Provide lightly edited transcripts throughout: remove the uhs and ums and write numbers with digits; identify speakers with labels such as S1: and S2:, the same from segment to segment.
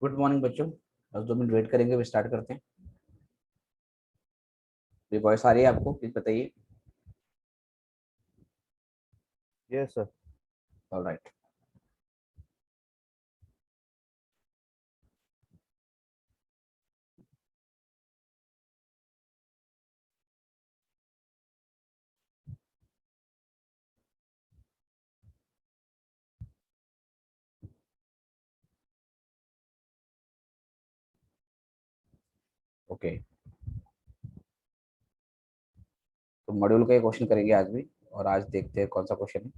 S1: Good morning बच्चों। बस 2 minute wait करेंगे, फिर स्टार्ट करते हैं। ये वॉइस आ रही है आपको? प्लीज बताइए।
S2: Yes, sir.
S1: ऑलराइट। ओके, तो मॉड्यूल का ये क्वेश्चन करेंगे आज भी, और आज देखते हैं कौन सा क्वेश्चन है।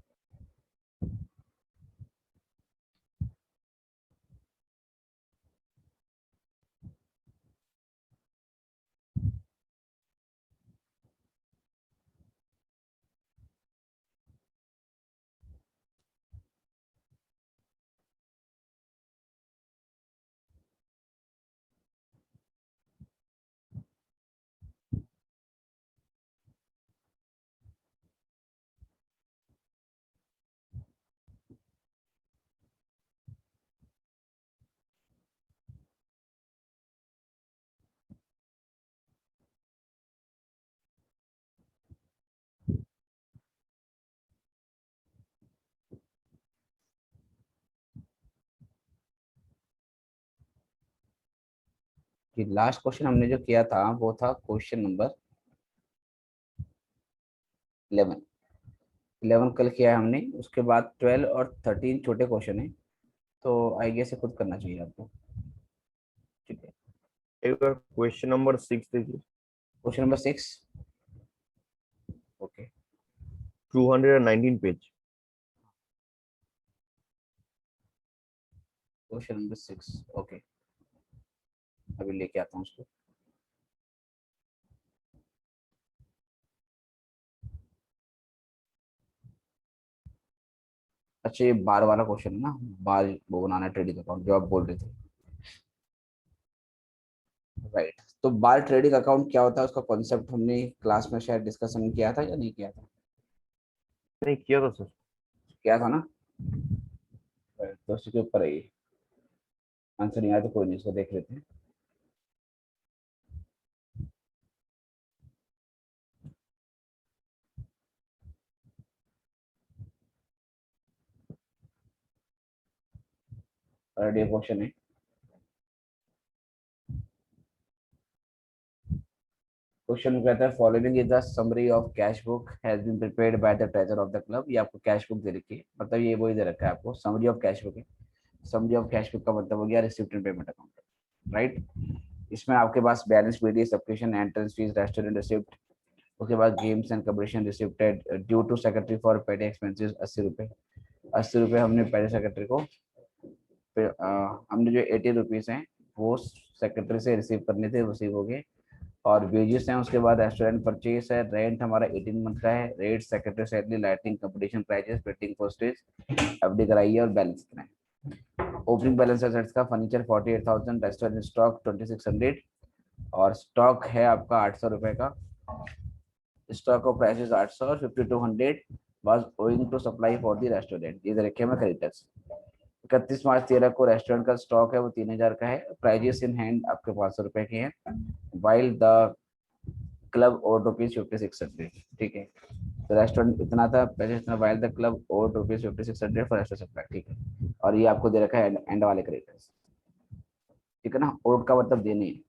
S1: कि लास्ट क्वेश्चन हमने जो किया था वो था क्वेश्चन नंबर 11। 11 कल किया है हमने, उसके बाद 12 और 13 छोटे क्वेश्चन है, तो आई गेस खुद करना चाहिए आपको। ठीक है,
S2: एक बार क्वेश्चन नंबर 6 देखिए।
S1: Question number 6। Okay,
S2: 219 page.
S1: Question number 6। Okay, अभी लेके आता हूँ उसको। अच्छा, ये बार वाला क्वेश्चन है ना, बार वो बनाना ट्रेडिंग अकाउंट जो आप बोल रहे थे। राइट, तो बार ट्रेडिंग अकाउंट क्या होता है, उसका कॉन्सेप्ट हमने क्लास में शायद डिस्कशन किया था या नहीं किया था?
S2: नहीं किया था सर।
S1: किया था ना। Right, तो उसके ऊपर है ये। आंसर नहीं आया तो कोई नहीं, इसको देख लेते हैं। और ये क्वेश्चन है, क्वेश्चन कहता है following is the summary of cash book has been prepared by the treasurer of the club. ये आपको कैश बुक दे रखी है, मतलब ये वही दे रखा है आपको, समरी ऑफ कैश बुक है। समरी ऑफ कैश बुक का मतलब हो गया receipt and payment account. Right, इसमें आपके पास balance, PD, subscription, entrance fees, restaurant receipt, उसके बाद games and competition receipted due to secretary for petty expenses 80 रुपये। 80 रुपये हमने पेडी सेक्रेटरी को, फिर हमने जो 80 रुपीज़ हैं वो सेक्रेटरी से रिसीव करने थे, रिसीव हो गए। और वेजेस हैं, उसके बाद रेस्टोरेंट परचेज है, रेंट हमारा 18 मंथ का है, rate secretary salary, lighting, competition prizes, waiting postage, FD कराई है, और बैलेंस कितना है। ओपनिंग बैलेंस एसेट्स का फर्नीचर 48,000, रेस्टोरेंट स्टॉक 2600, और स्टॉक है आपका 800 रुपये का। स्टॉक ऑफ प्राइसेस 800 और 5200 was owing to supply for the restaurant. ये रखे में क्रेडिटर्स। 31 मार्च 13 को रेस्टोरेंट का स्टॉक है वो 3000 का है, प्राइजेस इन हैंड आपके 500 रुपए के हैं, वाइल द क्लब और ₹5600। ठीक है, तो रेस्टोरेंट इतना था, पैसे इतना, वाइल द क्लब और ₹5600 फॉर रेस्टोरेंट सप्लाई। ठीक है, और ये आपको दे रखा है एंड वाले क्रेडिटर्स। ठीक है ना, ओड का मतलब देने है।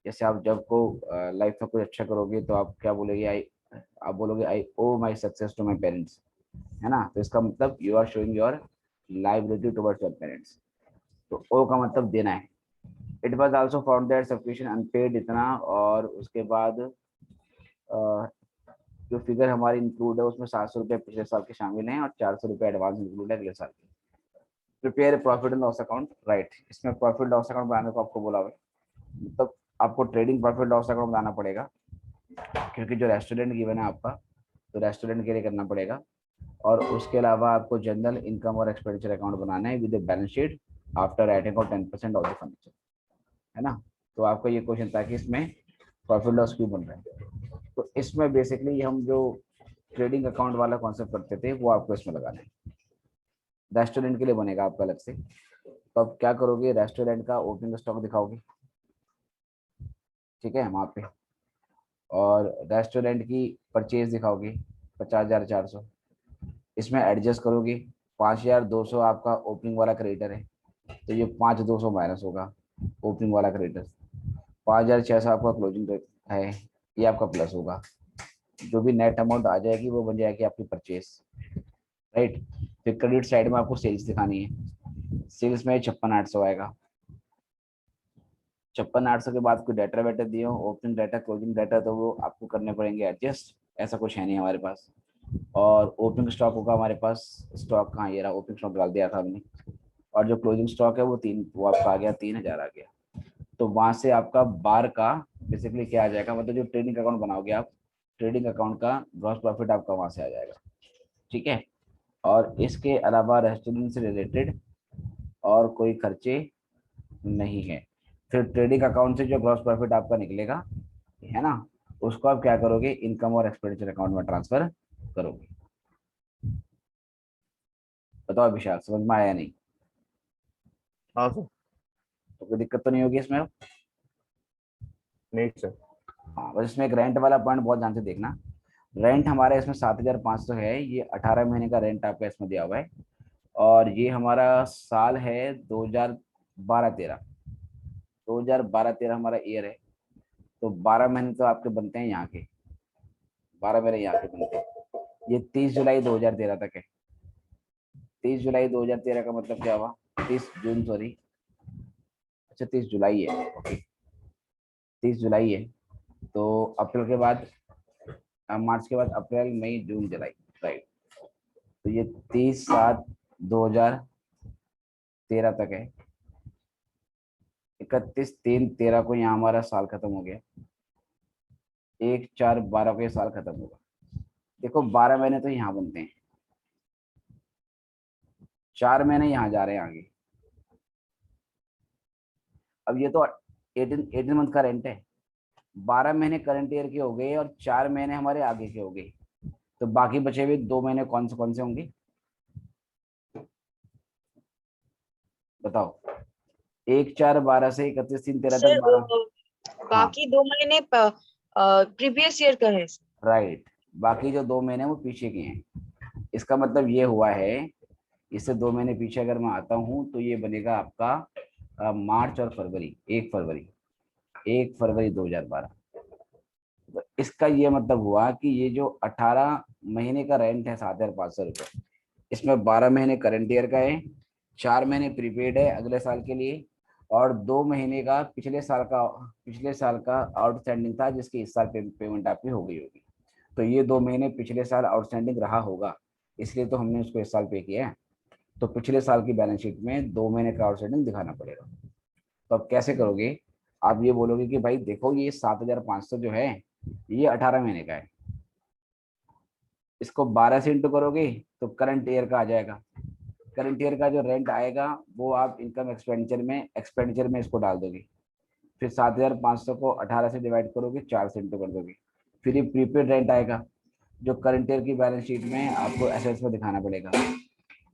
S1: जैसे आप जब को लाइफ में कुछ अच्छा करोगे तो आप क्या बोलोगे, आई, आप बोलोगे I owe my success to my parents, है ना। तो इसका मतलब you are showing your liability towards your parents. तो ओ का मतलब देना है। It was also found that sufficient unpaid इतना, और उसके बाद जो फिगर हमारी इंक्लूड है उसमें 700 रुपये पिछले साल के शामिल हैं, और 400 रुपये एडवांस इंक्लूड है अगले साल के। Prepare profit and loss account. Right, इसमें प्रॉफिट लॉस अकाउंट बनाने को आपको बोला हुआ है, मतलब आपको ट्रेडिंग प्रॉफिट लॉस अकाउंट बनाना पड़ेगा, क्योंकि जो रेस्टोरेंट गिवन है आपका, तो रेस्टोरेंट के लिए करना पड़ेगा। और उसके अलावा आपको जनरल इनकम और एक्सपेंडिचर अकाउंट बनाना है with balance sheet after writing of 10% of the furniture, है ना। तो आपका ये क्वेश्चन था कि इसमें प्रॉफिट लॉस क्यों बन रहा है। तो इसमें बेसिकली हम जो ट्रेडिंग अकाउंट वाला कॉन्सेप्ट करते थे वो आपको इसमें लगाना है। रेस्टोरेंट के लिए बनेगा आपका अलग से, तो अब क्या करोगे, रेस्टोरेंट का ओपनिंग स्टॉक दिखाओगे, ठीक है वहां पे, और रेस्टोरेंट की परचेज दिखाओगे 50,400। इसमें एडजस्ट करोगे, 5,200 आपका ओपनिंग वाला क्रेडिटर है, तो ये 5,200 माइनस होगा ओपनिंग वाला क्रेडिटर। 5,600 आपका क्लोजिंग रेट है, ये आपका प्लस होगा। जो भी नेट अमाउंट आ जाएगी वो बन जाएगी आपकी परचेस, राइट। फिर क्रेडिट साइड में आपको सेल्स दिखानी है, सेल्स में 56,800 आएगा। 56,800 के बाद कोई डाटा वाटा दिए हो, ओपनिंग डाटा क्लोजिंग डाटा, तो वो आपको करने पड़ेंगे एडजस्ट, ऐसा कुछ है नहीं हमारे पास। और ओपनिंग स्टॉक होगा हमारे पास, स्टॉक कहाँ, ये रहा, ओपनिंग स्टॉक डाल दिया था हमने। और जो क्लोजिंग स्टॉक है वो आपका आ गया 3,000 आ गया। तो वहां से आपका बार का बेसिकली क्या आ जाएगा, मतलब जो ट्रेडिंग अकाउंट बनाओगे आप, ट्रेडिंग अकाउंट का ग्रॉस प्रॉफिट आपका वहां से आ जाएगा, ठीक है। और इसके अलावा रेस्टोरेंट से रिलेटेड और कोई खर्चे नहीं है। फिर ट्रेडिंग अकाउंट से जो ग्रॉस प्रॉफिट आपका निकलेगा, है ना, उसको आप क्या करोगे, इनकम और एक्सपेंडिचर अकाउंट में ट्रांसफर करोगे। बताओ विशाल, समझ में आया नहीं?
S2: हाँ सर।
S1: तो कोई दिक्कत तो नहीं होगी इसमें अब?
S2: नहीं सर।
S1: हाँ, बस इसमें एक रेंट वाला पॉइंट बहुत ध्यान से देखना। रेंट हमारा इसमें 7,500 है, ये 18 महीने का रेंट आपका इसमें दिया हुआ है। और ये हमारा साल है 2012-13, 2012-13 हमारा ईयर है। तो 12 महीने तो आपके बनते हैं यहाँ के, 12 महीने यहाँ के बनते हैं। ये 30 जुलाई 2013 तक है। 30 जुलाई 2013 का मतलब क्या हुआ, 30 जून, सॉरी, अच्छा 30 जुलाई है, ओके, 30 जुलाई है। तो अप्रैल के बाद, मार्च के बाद अप्रैल मई जून जुलाई, राइट। तो ये 30/7/2013 तक है। 31/3/13 को यहाँ हमारा साल खत्म हो गया। 1/4/12 को ये साल खत्म होगा। देखो 12 महीने तो यहाँ बनते हैं, 4 महीने यहाँ जा रहे हैं आगे। अब ये तो 18 मंथ का रेंट है। 12 महीने करंट ईयर के हो गए और 4 महीने हमारे आगे के हो गए। तो बाकी बचे हुए 2 महीने कौन से होंगे, बताओ। 1/4/12 से 31/3/13 तक
S3: सर
S1: 12। हाँ,
S3: बाकी 2 महीने प्रीवियस ईयर का है सर।
S1: राइट। बाकी जो 2 महीने वो पीछे के हैं। इसका मतलब ये हुआ है, इससे 2 महीने पीछे अगर मैं आता हूँ तो ये बनेगा आपका मार्च और फरवरी, 1 फरवरी, 1 फरवरी 2012। तो इसका ये मतलब हुआ कि ये जो 18 महीने का रेंट है 7,500 रुपये, इसमें 12 महीने करंट ईयर का है, 4 महीने प्रीपेड है अगले साल के लिए, और 2 महीने का पिछले साल का आउटस्टैंडिंग था, जिसकी इस साल पेमेंट आपकी हो गई होगी। तो ये 2 महीने पिछले साल आउटस्टैंडिंग रहा होगा, इसलिए तो हमने उसको इस साल पे किया है। तो पिछले साल की बैलेंस शीट में 2 महीने का आउटस्टैंडिंग दिखाना पड़ेगा। तो अब कैसे करोगे, आप ये बोलोगे कि भाई देखो ये 7,500 जो है ये 18 महीने का है, इसको 12 से इंटू करोगे तो करंट ईयर का आ जाएगा। करंट ईयर का जो रेंट आएगा वो आप इनकम एक्सपेंडिचर में इसको डाल दोगे। फिर 7,500 को 18 से डिवाइड करोगे, 4 से इंटू कर दोगे। फिर ये प्रीपेड रेंट आएगा जो करंट ईयर की बैलेंस शीट में आपको एसेट्स में दिखाना पड़ेगा।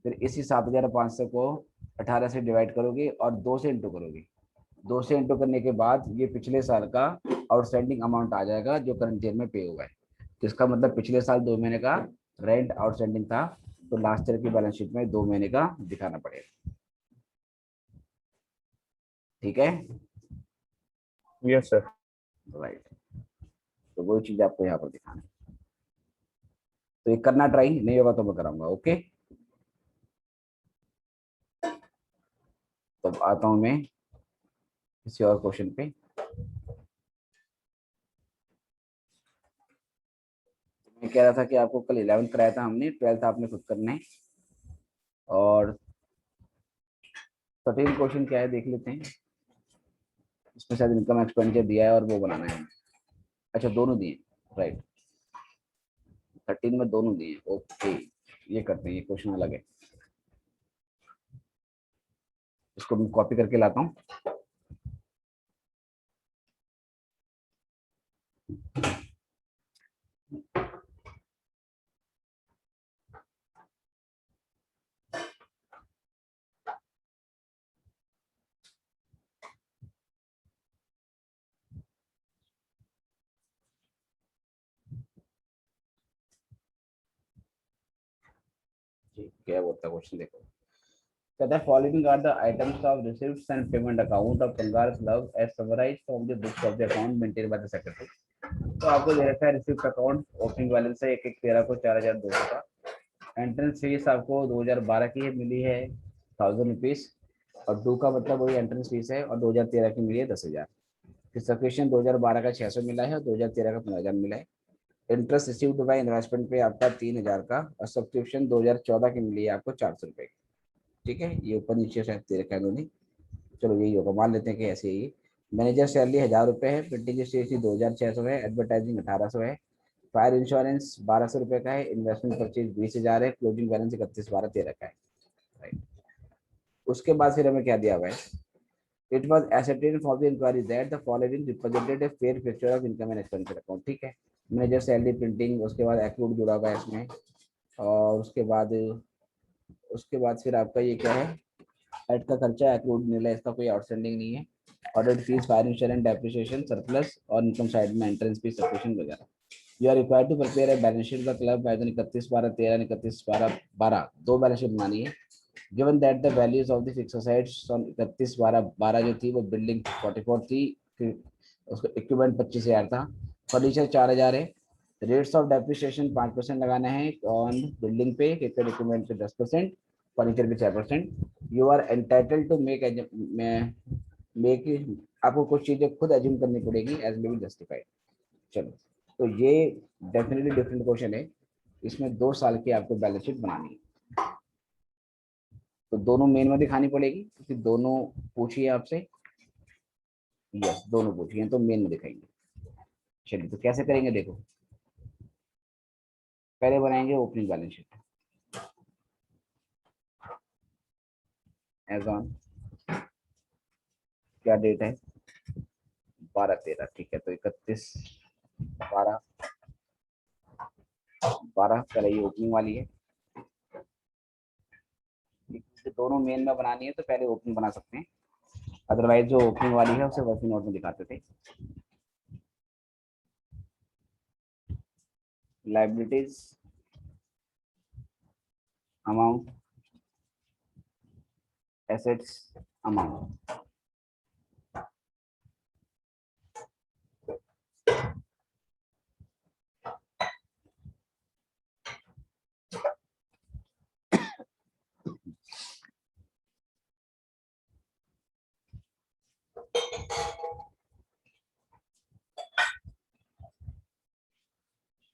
S1: फिर इसी 7,500 को 18 से डिवाइड करोगे और 2 से इंटू करोगे। 2 से इंटू करने के बाद ये पिछले साल का आउटस्टैंडिंग अमाउंट आ जाएगा जो करंट ईयर में पे हुआ है। तो इसका मतलब पिछले साल 2 महीने का रेंट आउटस्टैंडिंग था, तो लास्ट ईयर की बैलेंस शीट में 2 महीने का दिखाना पड़ेगा, ठीक है,
S2: यस सर।
S1: राइट। तो वही चीज आपको यहाँ पर दिखाना है। तो ये करना ट्राई, नहीं होगा तो मैं कराऊंगा, ओके। तो अब आता हूं मैं किसी और क्वेश्चन पे। मैं कह रहा था कि आपको कल 11th कराया था हमने, 12th आपने खुद करना है। और 13 क्वेश्चन क्या है देख लेते हैं। इसमें शायद इनकम एक्सपेंडिचर दिया है और वो बनाना है। अच्छा दोनों दिए, राइट। 13 में दोनों दिए, ओके। ये करते हैं, ये क्वेश्चन अलग है, इसको मैं कॉपी करके लाता हूँ। जी क्या बोलता है क्वेश्चन देखो, कहता है following are the items of receipts and payment account of कंगार club as summarized from the books of the account maintain by the secretary. तो आपको दे रखा है रिसिप्ट अकाउंट, ओपनिंग बैलेंस है 1/1/13 को 4,200 का, एंट्रेंस फीस आपको 2012 की मिली है 1000 रुपीज, और डू का मतलब वही एंट्रेंस फीस है, और 2013 की मिली है 10,000। फिर सब्सक्रिप्शन 2012 का 600 मिला है और 2013 का 15,000 मिला है। इंटरेस्ट रिसीव्ड बाय इन्वेस्टमेंट पे आपका 3,000 का, और सब्सक्रिप्शन 2014 की मिली है आपको 400 रुपये की। ठीक है, ये ऊपर नीचे शायद दे रखा है उन्होंने, चलो यही होगा, मान लेते हैं कि ऐसे ही। मैनेजर सैलरी 1,000 रुपये है, प्रिंटिंग स्टेशनरी 2,600 है, एडवर्टाइजिंग 1,800 है, फायर इंश्योरेंस 1,200 रुपये का है, इन्वेस्टमेंट परचेज 20,000 है, क्लोजिंग बैलेंस 31/12/13 का है। राइट, उसके बाद फिर हमें क्या दिया हुआ है, it was ascertained from the inquiry that the following represented a fair picture of income and expenditure account। ठीक है, मैनेजर सैलरी, प्रिंटिंग, उसके बाद एक्रूड जुड़ा हुआ है इसमें, और उसके बाद फिर आपका ये क्या है, एड का खर्चा एक्रूड मिल है, इसका कोई आउटस्टैंडिंग नहीं है, audit fees, fire insurance, depreciation, surplus, और इनकम साइड में एंट्रेंस फीस, सब्सक्रिप्शन वगैरह। You are required to prepare a balance sheet the club by the 31/12/13 31/12/12, दो बैलेंस शीट बनानी है। Given that the values of the fixed assets on 31/12/12 जो थी वो building 44 थी, फिर उसका इक्विपमेंट 25,000 था, फर्नीचर 4,000 है, रेट्स ऑफ डेप्रिसिएशन 5% लगाना है ऑन बिल्डिंग पे, इक्विपमेंट पे 10%, फर्नीचर पे 6%। You are entitled to make आपको कुछ चीजें खुद एज्यूम करनी पड़ेगी एज मे बी जस्टिफाइड। चलो, तो ये डेफिनेटली डिफरेंट क्वेश्चन है, इसमें 2 साल की आपको बैलेंस शीट बनानी है, तो दोनों मेन में दिखानी पड़ेगी क्योंकि दोनों पूछी है आपसे। यस, दोनों पूछी हैं तो मेन में दिखाएंगे। चलिए, तो कैसे करेंगे देखो, पहले बनाएंगे opening balance sheet as on, क्या डेट है, 12/13। ठीक है, तो 31/12/12 पहले ये ओपनिंग वाली है, दोनों मेन में बनानी है तो पहले ओपनिंग बना सकते हैं, अदरवाइज जो ओपनिंग वाली है उसे वर्किंग नोट में दिखाते थे। Liabilities amount, assets amount.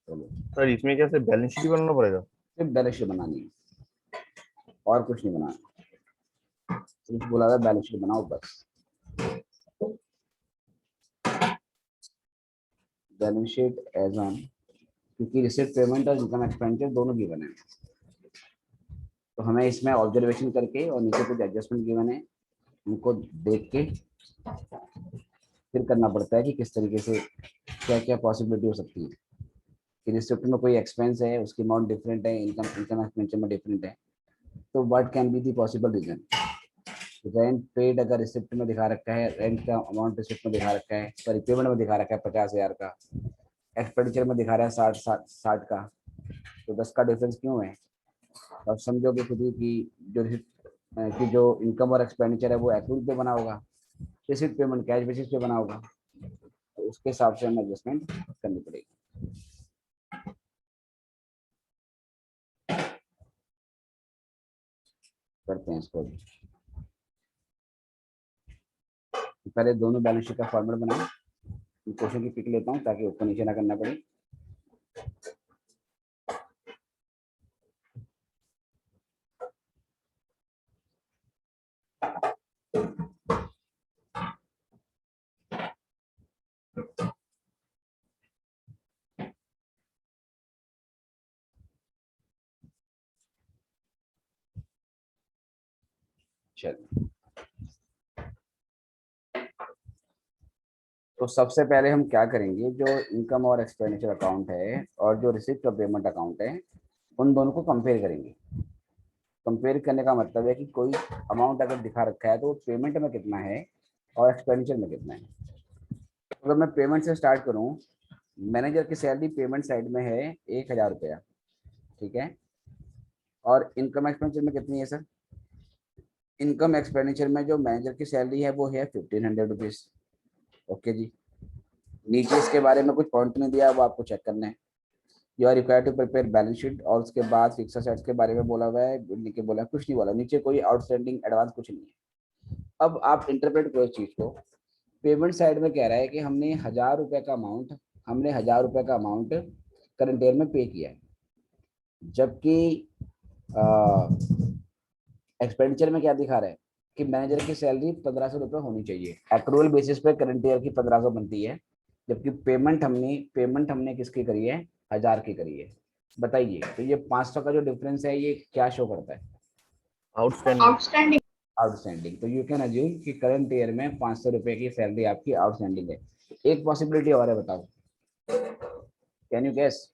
S1: चलो,
S2: सर इसमें क्या सिर्फ बैलेंस शीट ही बनाना पड़ेगा?
S1: सिर्फ बैलेंस शीट बनानी है और कुछ नहीं बनाना, सिर्फ बोला था बैलेंस शीट बनाओ बस। बैलेंस शीट एज ऑन, क्योंकि रिसिप्ट, पेमेंट और इनकम एक्सपेंडिचर दोनों गिवन है, तो हमें इसमें ऑब्जर्वेशन करके और नीचे कुछ एडजस्टमेंट गिवन है उनको देख के फिर करना पड़ता है कि किस तरीके से क्या क्या पॉसिबिलिटी हो सकती है। कि रिसिप्ट में कोई एक्सपेंस है, उसकी अमाउंट डिफरेंट है, इनकम एक्सपेंडिचर में डिफरेंट है, तो what can be the possible reason. Rent paid अगर रिसिप्ट में दिखा रखा है, रेंट का अमाउंट रिसिप्ट में दिखा रखा है, सॉरी पेमेंट में दिखा रखा है 50,000 का, एक्सपेंडिचर में दिखा रहा है 60 का, तो 10 का डिफरेंस क्यों है। अब समझोगे खुद ही कि जो इनकम और एक्सपेंडिचर है वो एक्रूड पे बना होगा, रिसिप्ट पेमेंट कैश बेसिस पे बना होगा, तो उसके हिसाब से हमें एडजस्टमेंट करनी पड़ेगी। करते हैं इसको भी, पहले दोनों बैलेंस शीट का फॉर्मेट बनाएं, क्वेश्चन की पिक लेता हूँ ताकि ऊपर नीचे ना करना पड़े। चलिए, तो सबसे पहले हम क्या करेंगे, जो इनकम और एक्सपेंडिचर अकाउंट है और जो रिसिप्ट और पेमेंट अकाउंट है उन दोनों को कंपेयर करेंगे। कंपेयर करने का मतलब है कि कोई अमाउंट अगर दिखा रखा है तो पेमेंट में कितना है और एक्सपेंडिचर में कितना है। अगर मैं पेमेंट से स्टार्ट करूं, मैनेजर की सैलरी पेमेंट साइड में है 1,000 रुपया, ठीक है, और इनकम एक्सपेंडिचर में कितनी है सर? इनकम एक्सपेंडिचर में जो मैनेजर की सैलरी है वो है 1500 रुपीज। ओके जी, नीचे इसके बारे में कुछ पॉइंट नहीं दिया, वो आपको चेक करना है। You are required to prepare balance sheet, और उसके बाद फिक्स एसेट्स के बारे में बोला हुआ है, नीचे बोला कुछ नहीं बोला, नीचे कोई आउटस्टैंडिंग एडवांस कुछ नहीं है। अब आप इंटरप्रेट करो इस चीज को। पेमेंट साइड में कह रहा है कि हमने 1000 रुपए का अमाउंट, करंट ईयर में पे किया है, जबकि एक्सपेंडिचर में क्या दिखा रहा है कि मैनेजर की सैलरी 1500 रुपये होनी चाहिए। एक्रूअल बेसिस पे करंट ईयर की 1500 बनती है, जबकि पेमेंट हमने किसकी करी है? 1000 की करी है। बताइए, तो ये 500 का जो डिफरेंस है ये क्या शो करता है?
S2: आउटस्टैंडिंग।
S1: आउटस्टैंडिंग। तो यू कैन अज्यूम कि करंट ईयर में 500 रुपए की सैलरी आपकी आउटस्टैंडिंग है। एक पॉसिबिलिटी और है, बताओ, कैन यू गेस?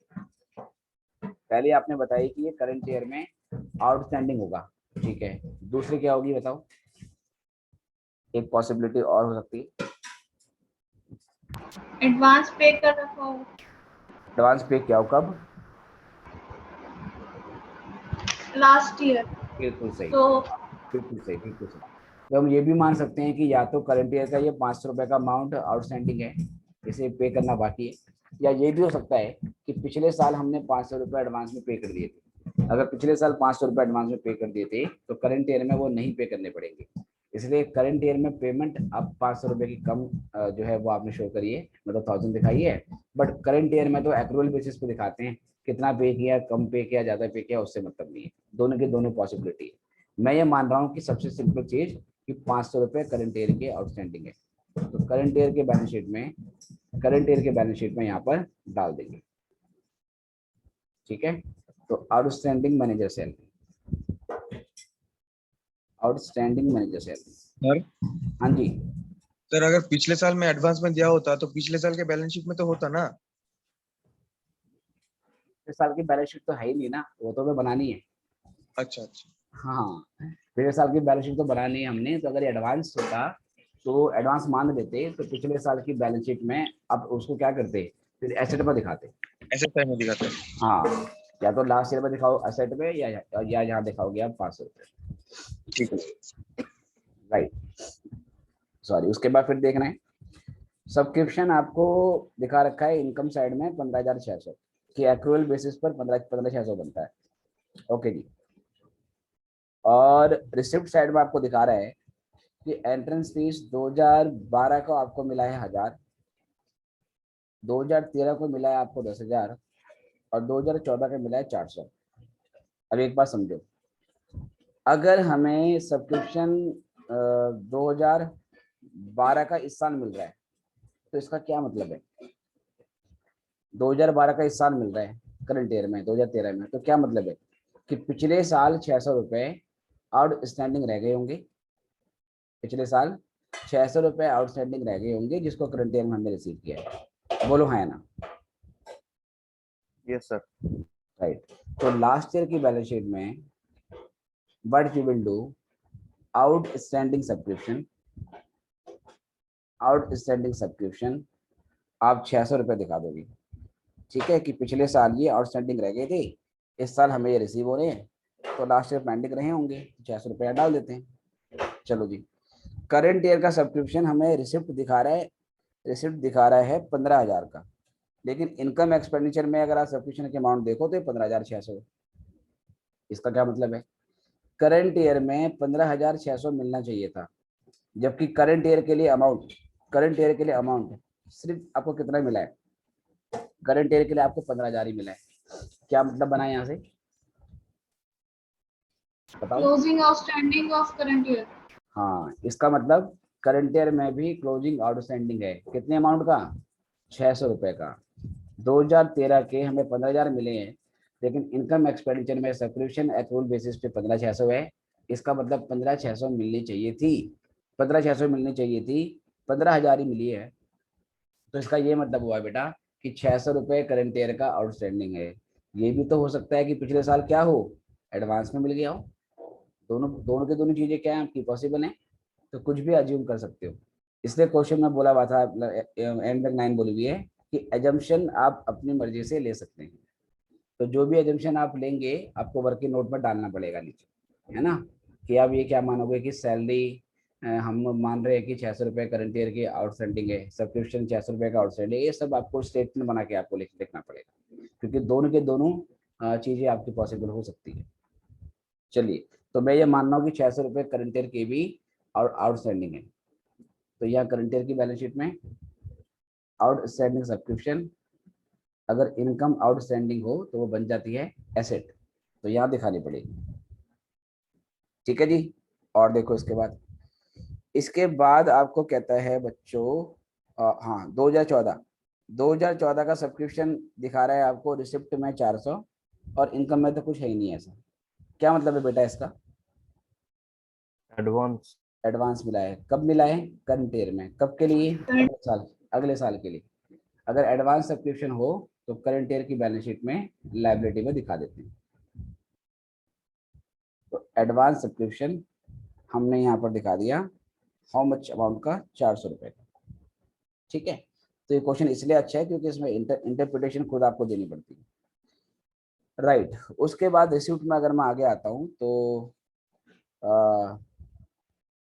S1: पहले आपने बताई कि ये करंट ईयर में आउटस्टैंडिंग होगा, ठीक है, दूसरी क्या होगी बताओ? एक पॉसिबिलिटी और हो सकती है,
S4: एडवांस पे कर रखा हो।
S1: एडवांस पे क्या हो, कब?
S4: Last year.
S1: बिल्कुल सही,
S4: तो
S1: बिल्कुल सही, बिल्कुल सही। तो हम ये भी मान सकते हैं कि या तो करंट ईयर का ये 500 रुपए का अमाउंट आउटस्टैंडिंग है, इसे पे करना बाकी है, या ये भी हो सकता है कि पिछले साल हमने 500 रुपए एडवांस में पे कर दिए थे। अगर पिछले साल 500 रुपए एडवांस में पे कर दिए थे तो करंट ईयर में वो नहीं पे करने पड़ेंगे, इसलिए करंट ईयर में पेमेंट अब 500 रुपए की कम जो है वो आपने शो करी है, मतलब 1000 दिखाई है। बट करंट ईयर में तो एक्रूअल बेसिस पे दिखाते हैं, कितना पे किया, कम पे किया, ज्यादा पे किया, उससे मतलब नहीं है। दोनों की दोनों पॉसिबिलिटी है। मैं ये मान रहा हूँ कि सबसे सिंपल चीज कि 500 रुपए करंट ईयर के आउटस्टैंडिंग है, तो करंट ईयर के बैलेंस शीट में यहाँ पर डाल देंगे, ठीक है। तो आउटस्टैंडिंग मैनेजर सैलरी,
S5: सर
S1: हाँ जी।
S5: सर अगर पिछले साल में एडवांस में दिया होता तो पिछले साल के बैलेंस शीट में तो होता ना।
S1: इस साल की बैलेंस शीट तो है ही नहीं ना, वो तो हमें बनानी है।
S5: अच्छा अच्छा।
S1: हाँ, पिछले साल की बैलेंस शीट तो बनानी है हमने, तो अगर एडवांस होता तो एडवांस मान लेते, तो पिछले साल की बैलेंस शीट में अब उसको क्या करते, फिर एसेट पर दिखाते।
S5: ऐसे टाइम में दिखाता है।
S1: हाँ, या तो लास्ट ईयर में दिखाओ एसेट में, या यहाँ दिखाओगे आप 500 रुपये,
S5: ठीक है।
S1: Right, sorry. उसके बाद फिर देखना है, सब्सक्रिप्शन आपको दिखा रखा है इनकम साइड में 15,600 की एक्रूअल बेसिस पर 15,600 बनता है। ओके जी। और रिसिप्ट साइड में आपको दिखा रहा है कि एंट्रेंस फीस 2012 को आपको मिला है 1000, 2013 को मिला है आपको 10,000, और 2014 का मिला है 400। अब एक बात समझो, अगर हमें सब्सक्रिप्शन 2012 का इस साल मिल रहा है, तो इसका क्या मतलब है? 2012 का इस साल मिल रहा है करंट ईयर में 2013 में, तो क्या मतलब है कि पिछले साल 600 रुपए आउटस्टैंडिंग रह गए होंगे, पिछले साल 600 रुपए आउटस्टैंडिंग रह गए होंगे, जिसको करंट ईयर में हमने रिसीव किया है। बोलो हाँ या ना?
S2: Yes sir.
S1: राइट। तो लास्ट ईयर की बैलेंस शीट में what you will do, outstanding subscription आप 600 रुपए दिखा दोगे, ठीक है, कि पिछले साल ये आउटस्टैंडिंग रह गए थे, इस साल हमें ये रिसीव हो रहे हैं, तो लास्ट ईयर पेंडिंग रहे होंगे, 600 रुपया डाल देते हैं। चलो जी, करंट ईयर का सब्सक्रिप्शन हमें रिसिप्ट दिखा रहा है 15,000 का, लेकिन इनकम एक्सपेंडिचर में अगर आप सब्सक्रिप्शन के अमाउंट देखो तो 15,600। इसका क्या मतलब है? करंट ईयर में 15,600 मिलना चाहिए था, जबकि करंट ईयर के लिए अमाउंट सिर्फ आपको कितना मिला है? करंट ईयर के लिए आपको 15,000 ही मिला है। क्या मतलब बना यहाँ से, बताओ?
S4: Closing outstanding of current year.
S1: हाँ, इसका मतलब करंट ईयर में भी क्लोजिंग आउटस्टैंडिंग है, कितने अमाउंट का? 600 रुपए का। 2013 के हमें 15,000 मिले हैं, लेकिन इनकम एक्सपेंडिचर में सब्सक्रिप्शन एक्रूअल बेसिस पे 15,600 है। इसका मतलब 15,600 मिलनी चाहिए थी, 15,000 ही मिली है। तो इसका ये मतलब हुआ बेटा कि 600 रुपये करंट ईयर का आउटस्टैंडिंग है। ये भी तो हो सकता है कि पिछले साल क्या हो, एडवांस में मिल गया हो। दोनों दोनों की दोनों चीजें क्या है आपकी, पॉसिबल है, तो कुछ भी अज्यूम कर सकते हो। इसलिए क्वेश्चन में बोला हुआ था, एंड तक 9 बोली हुई है कि एजम्पशन आप अपनी मर्जी से ले सकते हैं। तो जो भी एजम्पशन आप लेंगे आपको वर्किंग नोट में डालना पड़ेगा नीचे, है ना। कि आप ये क्या मानोगे कि सैलरी हम मान रहे हैं कि 600 रुपये करंट ईयर की आउटस्टैंडिंग है, सब्सक्रिप्शन 600 रुपये का आउटस्टैंडिंग है, ये सब आपको स्टेटमेंट बना के आपको लिखना पड़ेगा, क्योंकि दोनों के दोनों चीजें आपकी पॉसिबल हो सकती है। चलिए, तो मैं ये मान रहा हूँ कि 600 रुपये करंट ईयर की भी आउटस्टैंडिंग है। तो यहाँ करंट ईयर की बैलेंस शीट में आउटस्टैंडिंग सब्सक्रिप्शन, अगर इनकम आउटस्टैंडिंग हो तो वो बन जाती है एसेट, तो यहाँ दिखानी पड़ेगी। ठीक है जी। और देखो इसके बाद आपको कहता है बच्चों, हाँ 2014 का सब्सक्रिप्शन दिखा रहा है आपको रिसिप्ट में 400 और इनकम में तो कुछ है ही नहीं ऐसा। क्या मतलब है बेटा इसका?
S2: एडवांस।
S1: एडवांस मिला है। कब मिला है? करंट ईयर में। कब के लिए? अगले साल के लिए। अगर एडवांस सब्सक्रिप्शन हो तो करंट ईयर की बैलेंस शीट में लायबिलिटी में दिखा देते हैं। तो एडवांस सब्सक्रिप्शन हमने यहाँ पर दिखा दिया, हाउ मच अमाउंट का, 400 रुपये का। ठीक है, तो ये क्वेश्चन इसलिए अच्छा है क्योंकि इसमें इंटरप्रिटेशन खुद आपको देनी पड़ती है। राइट, उसके बाद रिसिप्ट में अगर मैं आगे आता हूँ तो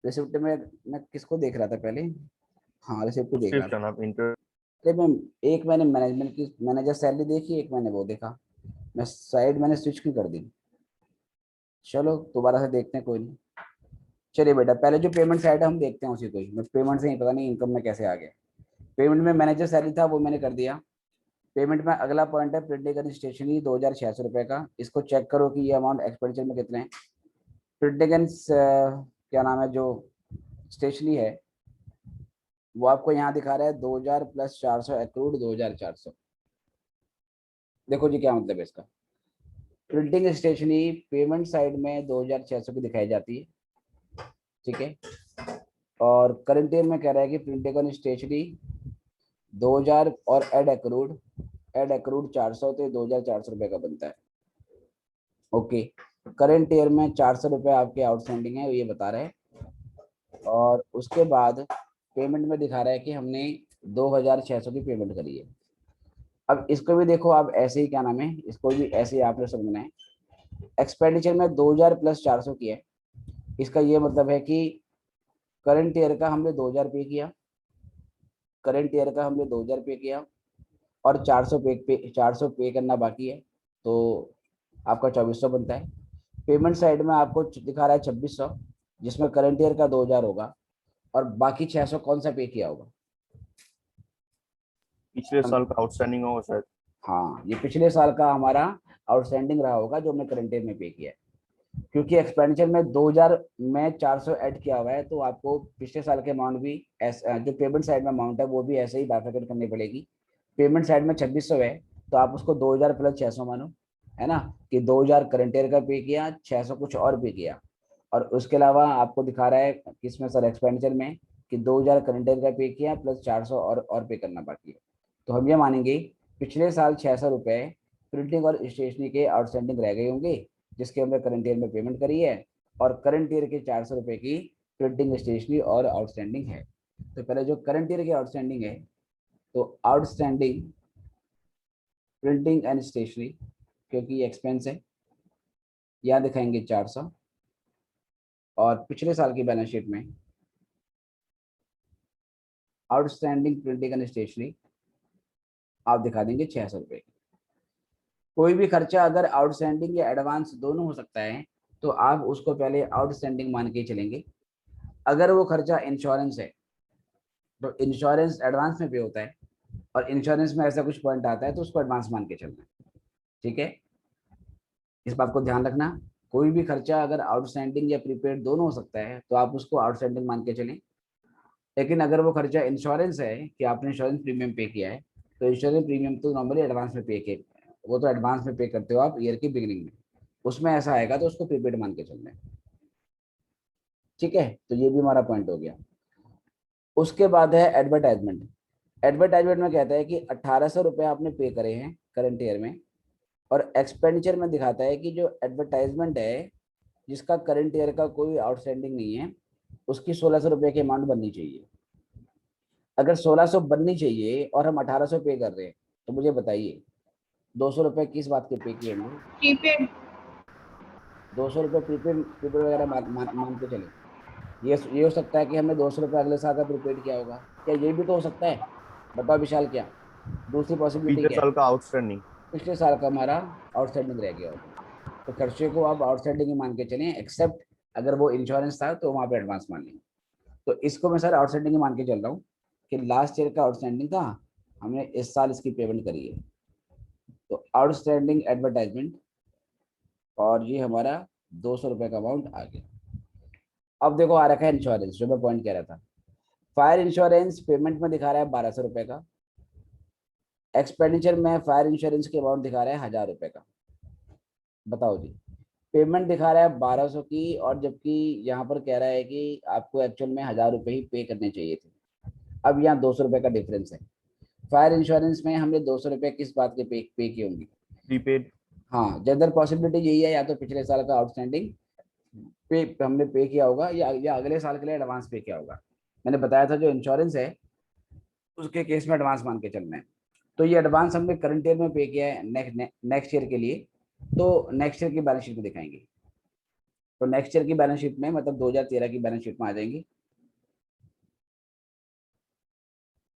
S1: रिसिप्ट में मैं किसको देख रहा था पहले? हाँ, रिसिप्ट देख रहा था।
S2: सब्सक्रिप्शन आप इंटर
S1: अरे मैं एक मैंने मैनेजमेंट की मैनेजर सैलरी देखी, एक मैंने वो देखा, मैं साइड मैंने स्विच क्यों कर दी? चलो दोबारा से देखते हैं, कोई नहीं। चलिए बेटा, पहले जो पेमेंट साइड है हम देखते हैं उसी को ही। मैं पेमेंट से ही पता नहीं इनकम में कैसे आ गया। पेमेंट में मैनेजर सैलरी था वो मैंने कर दिया। पेमेंट में अगला पॉइंट है प्रिंटिंग एंड स्टेशनरी 2600 रुपये का। इसको चेक करो कि ये अमाउंट एक्सपेंडिचर में कितने हैं। प्रिंटिंग एंड क्या नाम है जो स्टेशनरी है वो आपको यहाँ दिखा रहा है 2000 + 400 एक्रूड 2400। देखो जी क्या मतलब है इसका। प्रिंटिंग स्टेशनरी पेमेंट साइड में 2600 की दिखाई जाती है, ठीक है। और करंट ईयर में कह रहा है कि प्रिंटिंग एंड स्टेशनरी 2000 और एड एक्रूड 400, तो 2400 रुपये का बनता है। ओके, करंट ईयर में 400 रुपये आपके आउटस्टैंडिंग है ये बता रहे हैं। और उसके बाद पेमेंट में दिखा रहा है कि हमने 2600 की पेमेंट करी है। अब इसको भी देखो आप ऐसे ही, क्या नाम है, इसको भी ऐसे ही आपने समझना है। एक्सपेंडिचर में 2000 + 400 की है। इसका ये मतलब है कि करंट ईयर का हमने 2000 पे किया, करंट ईयर का हमने 2000 पे किया और 400 पे करना बाकी है, तो आपका 2400 बनता है। पेमेंट साइड में आपको दिखा रहा है 2600, जिसमें करंट ईयर का 2000 होगा और बाकी 600 कौन सा पे किया होगा?
S2: पिछले साल का आउटस्टैंडिंग होगा शायद।
S1: हाँ, ये पिछले साल का हमारा आउटस्टैंडिंग रहा होगा जो हमने करंट ईयर में पे किया है। क्योंकि एक्सपेंडिचर में 2000 में 400 ऐड किया हुआ है, तो आपको पिछले साल के अमाउंट भी जो पेमेंट साइड में अमाउंट है वो भी ऐसे ही बाइफरकेट करनी पड़ेगी। पेमेंट साइड में 2600 है तो आप उसको 2000 + 600 मानो, है ना, कि 2000 करंट ईयर का पे किया, 600 कुछ और पे किया। और उसके अलावा आपको दिखा रहा है किसमें सर, एक्सपेंडिचर में, कि 2000 करंट ईयर का पे किया प्लस 400 और पे करना बाकी है। तो हम ये मानेंगे पिछले साल 600 रुपये प्रिंटिंग और स्टेशनरी के आउटस्टैंडिंग रह गए होंगे, जिसके हमने करंट ईयर में पेमेंट करी है, और करंट ईयर के 400 रुपये की प्रिंटिंग स्टेशनरी और आउटस्टैंडिंग है। तो पहले जो करंट ईयर की आउटस्टैंडिंग है, तो आउटस्टैंडिंग प्रिंटिंग एंड स्टेशनरी, क्योंकि एक्सपेंस है, यहाँ दिखाएंगे 400, और पिछले साल की बैलेंस शीट में आउटस्टैंडिंग प्रिंटिंग एंड स्टेशनरी आप दिखा देंगे 600 रुपये। कोई भी खर्चा अगर आउटस्टैंडिंग या एडवांस दोनों हो सकता है, तो आप उसको पहले आउटस्टैंडिंग मान के चलेंगे। अगर वो खर्चा इंश्योरेंस है तो इंश्योरेंस एडवांस में पे होता है, और इंश्योरेंस में ऐसा कुछ पॉइंट आता है तो उसको एडवांस मान के चलना है, ठीक है। इस बात को ध्यान रखना, कोई भी खर्चा अगर आउटस्टैंडिंग या प्रीपेड दोनों हो सकता है तो आप उसको आउटस्टैंडिंग मान के चलें। लेकिन अगर वो खर्चा इंश्योरेंस है कि आपने इंश्योरेंस प्रीमियम पे किया है, तो इंश्योरेंस प्रीमियम तो नॉर्मली एडवांस में पे के, वो तो एडवांस में पे करते हो आप ईयर की बिगिनिंग में, उसमें ऐसा आएगा तो उसको प्रीपेड मान के चलना है, ठीक है। तो ये भी हमारा पॉइंट हो गया। उसके बाद है एडवर्टाइजमेंट। एडवर्टाइजमेंट में कहता है कि 1800 रुपये आपने पे करे हैं करंट ईयर में, और एक्सपेंडिचर में दिखाता है कि जो एडवर्टाइजमेंट है जिसका करंट ईयर का कोई आउटस्टैंडिंग नहीं है, उसकी 1600 रुपये की अमाउंट बननी चाहिए। अगर 1600 बननी चाहिए और हम 1800 पे कर रहे हैं, तो मुझे बताइए 200 रुपए किस बात के पे किए होंगे?
S4: प्रीपेड
S1: 200 रुपए प्रीपेड प्रीपेड वगैरह मान के चले। ये हो सकता है कि हमने 200 रुपए अगले साल का प्रीपेड किया होगा, क्या ये भी तो हो सकता है? बताओ विशाल, क्या दूसरी पॉसिबिलिटी
S2: पिछले
S1: क्या है?
S2: साल का आउटस्टैंडिंग।
S1: पिछले साल का हमारा आउटस्टैंडिंग रह गया होगा, तो खर्चे को आप आउटस्टैंडिंग ही मान के चलें, एक्सेप्ट अगर वो इंश्योरेंस था तो वहां पे एडवांस मान लेंगे। तो इसको मैं सर आउटस्टैंडिंग ही मान के चल रहा हूँ कि लास्ट ईयर का आउटस्टैंडिंग था, हमने इस साल इसकी पेमेंट करी है। तो आउटस्टैंडिंग एडवर्टाइजमेंट, और ये हमारा 200 रुपए का अमाउंट आ गया। अब देखो आ रखा है इंश्योरेंस, जो मैं पॉइंट कह रहा था। फायर इंश्योरेंस पेमेंट में दिखा रहा है 1200 रुपए का, एक्सपेंडिचर में फायर इंश्योरेंस के अमाउंट दिखा रहा है 1000 रुपए का। बताओ जी, पेमेंट दिखा रहा है 1200 की, और जबकि यहाँ पर कह रहा है कि आपको एक्चुअल में 1000 रुपए ही पे करने चाहिए थे। अब यहाँ 200 रुपए का डिफरेंस है। फायर इंश्योरेंस में हमने 200 रुपए किस बात के पे किए होंगे?
S2: प्रीपेड।
S1: हाँ, जनरल पॉसिबिलिटी यही है, या तो पिछले साल का आउटस्टैंडिंग पे हमने पे किया होगा, या अगले साल के लिए एडवांस पे किया होगा। मैंने बताया था जो इंश्योरेंस है उसके केस में एडवांस मान के चलना है। तो ये एडवांस हमने करंट ईयर में पे किया है नेक्स्ट ईयर के लिए, तो नेक्स्ट ईयर की बैलेंस शीट में दिखाएंगे। तो नेक्स्ट ईयर की बैलेंस शीट में, मतलब 2013 की बैलेंस शीट में आ जाएंगी,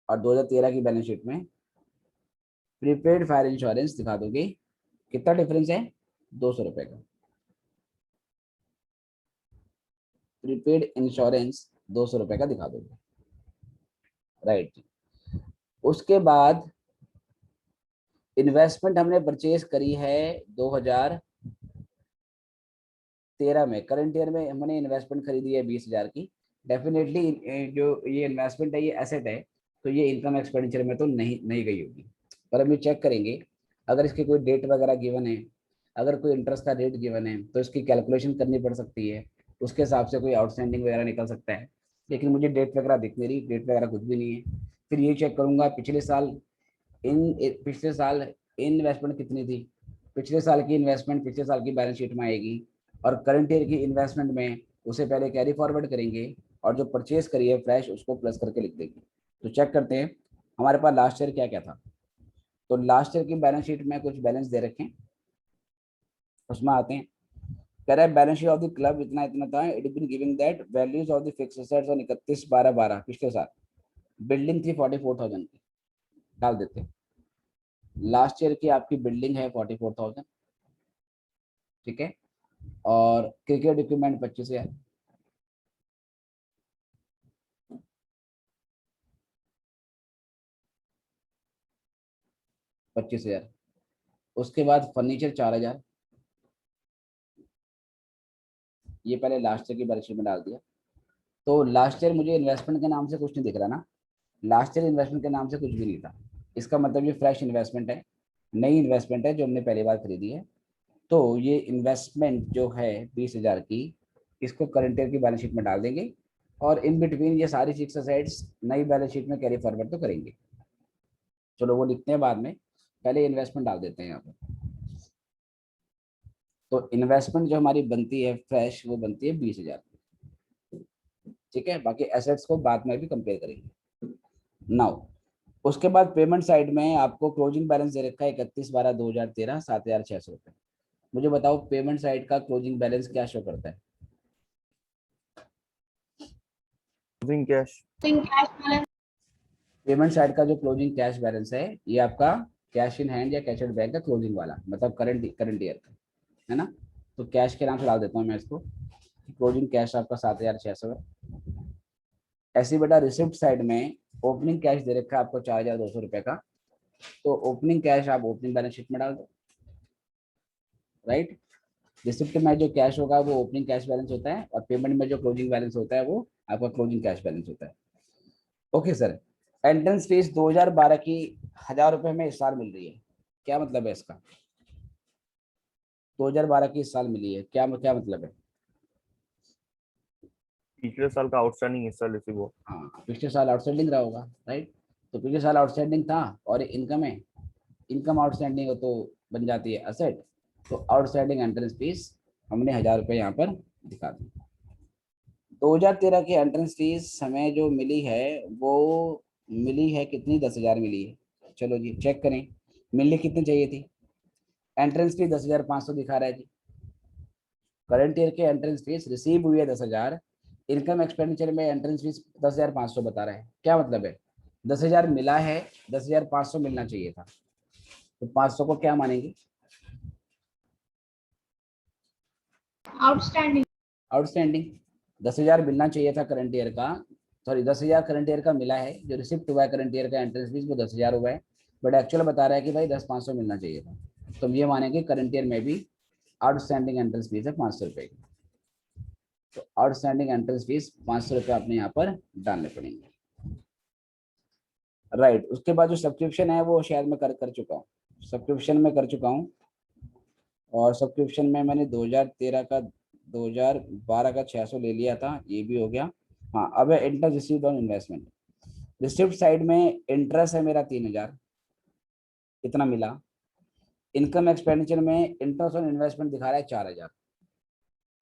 S1: और 2013 की बैलेंस शीट में प्रीपेड फायर इंश्योरेंस दिखा दोगे। कितना डिफरेंस है? 200 रुपए का। प्रीपेड इंश्योरेंस 200 रुपए का दिखा दोगे, राइट। उसके बाद इन्वेस्टमेंट हमने परचेज करी है 2013 में, करंट ईयर में हमने इन्वेस्टमेंट खरीदी है 20,000 की। डेफिनेटली जो ये इन्वेस्टमेंट है ये एसेट है, तो ये इनकम एक्सपेंडिचर में तो नहीं नहीं गई होगी। पर हम ये चेक करेंगे, अगर इसकी कोई डेट वगैरह गिवन है, अगर कोई इंटरेस्ट का रेट गिवन है, तो इसकी कैलकुलेशन करनी पड़ सकती है, उसके हिसाब से कोई आउटस्टैंडिंग वगैरह निकल सकता है। लेकिन मुझे डेट वगैरह दिख नहीं रही, डेट वगैरह कुछ भी नहीं है। फिर ये चेक करूंगा पिछले साल इन्वेस्टमेंट कितनी थी, पिछले साल की इन्वेस्टमेंट पिछले साल की बैलेंस शीट में आएगी, और करंट ईयर की इन्वेस्टमेंट में उसे पहले कैरी फॉरवर्ड करेंगे, और जो परचेज करी है फ्रेश उसको प्लस करके लिख देंगे। तो चेक करते हैं हमारे पास लास्ट ईयर क्या क्या था। तो लास्ट ईयर की बैलेंस शीट में कुछ बैलेंस दे रखे हैं, उसमें आते हैं। कह रहा है balance sheet of the club इतना इतना था, it been giving that values of the fixed assets on 31/12/12 पिछले साल। बिल्डिंग थी 44,000 की, डाल देते हैं। लास्ट ईयर की आपकी बिल्डिंग है 44,000, ठीक है। और क्रिकेट इक्विपमेंट 25,000, उसके बाद फर्नीचर 4,000, ये पहले लास्ट ईयर की बैलेंस शीट में डाल दिया। तो लास्ट ईयर मुझे इन्वेस्टमेंट के नाम से कुछ नहीं दिख रहा ना, लास्ट ईयर इन्वेस्टमेंट के नाम से कुछ भी नहीं था। इसका मतलब ये फ्रेश इन्वेस्टमेंट है, नई इन्वेस्टमेंट है जो हमने पहली बार खरीदी है। तो ये इन्वेस्टमेंट जो है 20,000 की, इसको करंट ईयर की बैलेंस शीट में डाल देंगे, और इन बिटवीन ये सारी फिक्स्ड एसेट्स नई बैलेंस शीट में कैरी फॉरवर्ड तो करेंगे। चलो वो लिखते हैं बाद में, पहले इन्वेस्टमेंट डाल देते हैं यहाँ पे। तो इन्वेस्टमेंट जो हमारी बनती है फ्रेश, वो बनती है 20,000, ठीक है। बाकी एसेट्स को बाद में भी कंपेयर करेंगे। नाउ उसके बाद पेमेंट साइड में आपको क्लोजिंग बैलेंस दे रखा है 31/12/2013 7,600 रुपये। मुझे बताओ पेमेंट साइड का क्लोजिंग बैलेंस क्या शो करता है?
S2: Closing cash.
S4: Cash balance
S1: payment side का जो क्लोजिंग कैश बैलेंस है, ये आपका कैश इन हैंड या कैश एट बैंक का क्लोजिंग वाला, मतलब करंट ईयर का, है ना। तो कैश के नाम से डाल देता हूँ मैं इसको, क्लोजिंग कैश आपका 7,600 है। ऐसी बेटा रिसिप्ट साइड में ओपनिंग कैश दे रखा है आपको 4,200 रुपये का, तो ओपनिंग कैश आप ओपनिंग बैलेंस शीट में डाल दो, राइट। रिसिप्ट में जो कैश होगा वो ओपनिंग कैश बैलेंस होता है, और पेमेंट में जो क्लोजिंग बैलेंस होता है वो आपका क्लोजिंग कैश बैलेंस होता है। ओके सर, एंट्रेंस फीस 2012 की 1,000 रुपये में इस साल मिल रही है, क्या मतलब है इसका? 2012 की इस साल मिली है, क्या मतलब है?
S2: पिछले साल का आउटस्टैंडिंग हिस्सा रिसीव हो।
S1: हाँ, पिछले साल आउटस्टैंडिंग रहा होगा, राइट। तो पिछले साल आउटस्टैंडिंग था और इनकम है, इनकम आउटस्टैंडिंग हो तो बन जाती है असेट। तो आउटस्टैंडिंग एंट्रेंस फीस हमने 1,000 रुपये यहाँ पर दिखा दी। 2013 की एंट्रेंस फीस हमें जो मिली है वो मिली है कितनी? 10,000 मिली है। चलो जी चेक करें, मिलनी कितनी चाहिए थी? एंट्रेंस फीस 10,500 दिखा रहा है जी। करंट ईयर के एंट्रेंस फीस रिसीव हुई है 10,000, इनकम एक्सपेंडिचर में एंट्रेंस फीस 10,500 बता रहा है। क्या मतलब है? 10,000 मिला है, 10,500 मिलना चाहिए था, तो 500 को क्या मानेंगे?
S4: आउटस्टैंडिंग।
S1: आउटस्टैंडिंग। 10,000 मिलना चाहिए था करंट ईयर का, सॉरी 10,000 करंट ईयर का मिला है, जो रिसिप्ट हुआ है करंट ईयर का एंट्रेंस फीस वो 10,000 हुआ है, बट एक्चुअल बता रहा है कि भाई 10,500 मिलना चाहिए था, तो हम ये मानेंगे करंट ईयर में भी आउटस्टैंडिंग एंट्रेंस फीस है 500 रुपये की। तो आउटस्टैंडिंग एंट्रेंस फीस 500 रुपये आपने यहाँ पर डालने पड़ेंगे। राइट, उसके बाद जो सब्सक्रिप्शन है वो शायद मैं कर चुका हूँ, सब्सक्रिप्शन में कर चुका हूँ, और सब्सक्रिप्शन में मैंने 2013 का 2012 का 600 ले लिया था, ये भी हो गया। हाँ, अब है interest received on investment. Receipt side में इंटरेस्ट है मेरा 3,000, कितना मिला? इनकम एक्सपेंडिचर में इंटरेस्ट ऑन इन्वेस्टमेंट दिखा रहा है 4,000।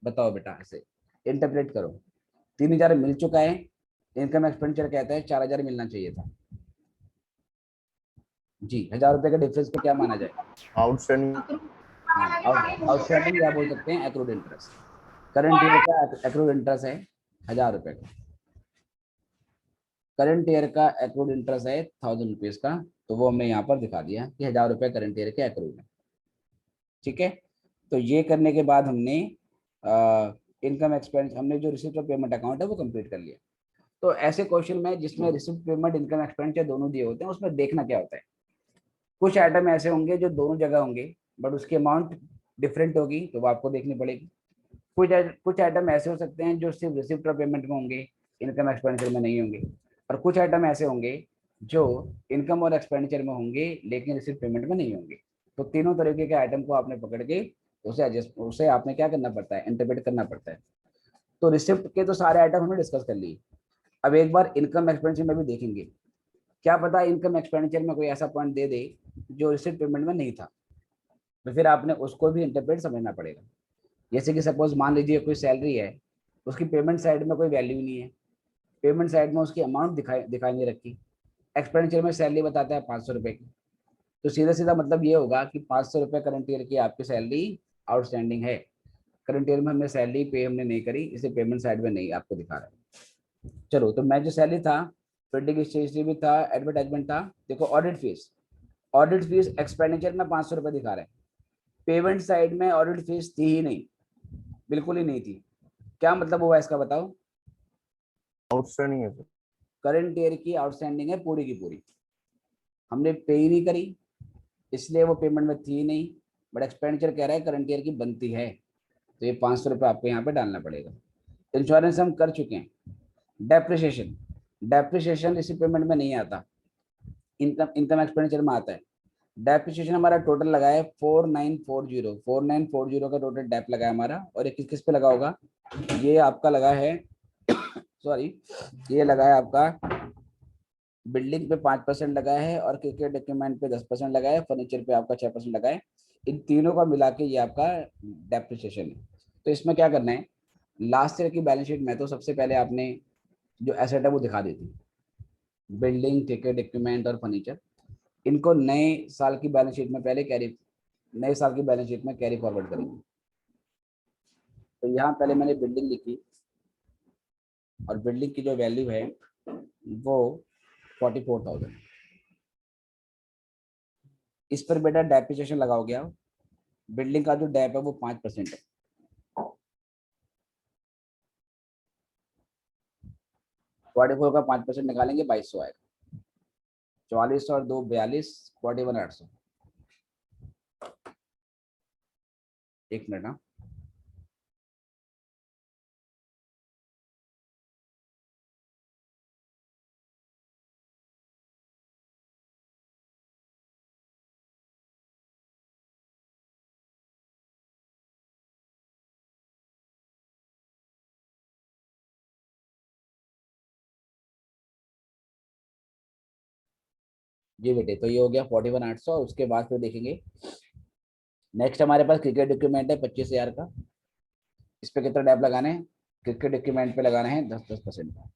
S1: बताओ बेटा, ऐसे इंटरप्रेट करो। 3,000 मिल चुका है, इनकम एक्सपेंडिचर कहता है 4,000 मिलना चाहिए था जी। 1,000 रुपए के डिफरेंस पे क्या माना जाए?
S2: आउटस्टैंडिंग।
S1: हाँ, आउटस्टैंडिंग या बोल सकते हैं एक्रूड इंटरेस्ट। करंट ईयर का एक्रूड इंटरेस्ट है 1,000 रुपए का, करंट ईयर का एक्रूड इंटरेस्ट है 1,000 रुपीज का, तो वो हमने यहाँ पर दिखा दिया कि 1,000 रुपए करंट ईयर के एक्रूड है। ठीक है, तो ये करने के बाद हमने इनकम एक्सपेंस, हमने जो रिसिप्ट ऑफ पेमेंट अकाउंट है वो कंप्लीट कर लिया। तो ऐसे क्वेश्चन में जिसमें रिसिप्ट पेमेंट इनकम एक्सपेंडिचर दोनों दिए होते हैं, उसमें देखना क्या होता है, कुछ आइटम ऐसे होंगे जो दोनों जगह होंगे बट उसकी अमाउंट डिफरेंट होगी, तो वो आपको देखनी पड़ेगी। कुछ आइटम ऐसे हो सकते हैं जो सिर्फ रिसिप्ट ऑफ पेमेंट में होंगे, इनकम एक्सपेंडिचर में नहीं होंगे, और कुछ आइटम ऐसे होंगे जो इनकम और एक्सपेंडिचर में होंगे लेकिन रिसिप्ट पेमेंट में नहीं होंगे। तो तीनों तरीके के आइटम को आपने पकड़ के उसे आपने क्या करना पड़ता है, इंटरप्रेट करना पड़ता है। तो रिसिप्ट के तो सारे आइटम हमने डिस्कस कर लिए, अब एक बार इनकम एक्सपेंडिचर में भी देखेंगे। क्या पता इनकम एक्सपेंडिचर में कोई ऐसा पॉइंट दे दे जो रिसिप्ट पेमेंट में नहीं था, तो फिर आपने उसको भी इंटरप्रेट समझना पड़ेगा। जैसे कि सपोज मान लीजिए कोई सैलरी है, उसकी पेमेंट साइड में कोई वैल्यू नहीं है, पेमेंट साइड में उसकी अमाउंट दिखाई नहीं रखी, एक्सपेंडिचर में सैलरी बताता है 500 रुपये की, तो सीधा सीधा मतलब ये होगा कि 500 रुपये करंट ईयर की आपकी सैलरी आउटस्टैंडिंग है। करंट ईयर में हमने सैलरी पे हमने नहीं करी, इसे पेमेंट साइड में नहीं आपको दिखा रहा है। चलो, तो मैं जो सैलरी था, प्रिंटिंग स्टेशनरी भी था, एडवर्टाइजमेंट था। देखो ऑडिट फीस एक्सपेंडिचर में 500 रुपये दिखा रहे हैं, पेमेंट साइड में ऑडिट फीस थी ही नहीं, बिल्कुल ही नहीं थी। क्या मतलब हुआ इसका बताओ?
S2: आउटस्टैंडिंग है सर।
S1: करंट ईयर की आउटस्टैंडिंग है पूरी की पूरी, हमने पे ही नहीं करी, इसलिए वो पेमेंट में थी नहीं, बट एक्सपेंडिचर कह रहा है करंट ईयर की बनती है, तो ये 500 रुपये आपको यहाँ पे डालना पड़ेगा। इंश्योरेंस हम कर चुके हैं। डेप्रिसिएशन इसी पेमेंट में नहीं आता, इनकम एक्सपेंडिचर में आता है। डेप्रिसिएशन हमारा टोटल लगा है 4940 का टोटल डेप लगा है हमारा, और ये किस किस पे लगा होगा? ये आपका लगा है सॉरी, ये लगा है आपका बिल्डिंग पे 5% लगा है, और क्रिकेट इक्विपमेंट पे 10% लगा है, फर्नीचर पे आपका 6% लगा है। इन तीनों का मिला के ये आपका डेप्रिसिएशन है। तो इसमें क्या करना है, लास्ट ईयर की बैलेंस शीट में तो सबसे पहले आपने जो एसेट है वो दिखा दी थी, बिल्डिंग, क्रिकेट इक्विपमेंट और फर्नीचर। इनको नए साल की बैलेंस शीट में नए साल की बैलेंस शीट में कैरी फॉरवर्ड करेंगे। तो यहाँ पहले मैंने बिल्डिंग लिखी, और बिल्डिंग की जो वैल्यू है वो 44,000। इस पर बेटा डेप्रिसिएशन लगाओ गया, बिल्डिंग का जो डेप है वो 5% है, क्वार्टर फोर का 5% निकालेंगे 2,200 आएगा। 44 और 2 42, 41,800। एक मिनट ना, ये बेटे तो ये हो गया 41,800। उसके बाद फिर देखेंगे नेक्स्ट हमारे पास क्रिकेट इक्विपमेंट है 25,000 का। इस पे कितना डेप लगाना है? क्रिकेट इक्विपमेंट पे लगाना है 10% का।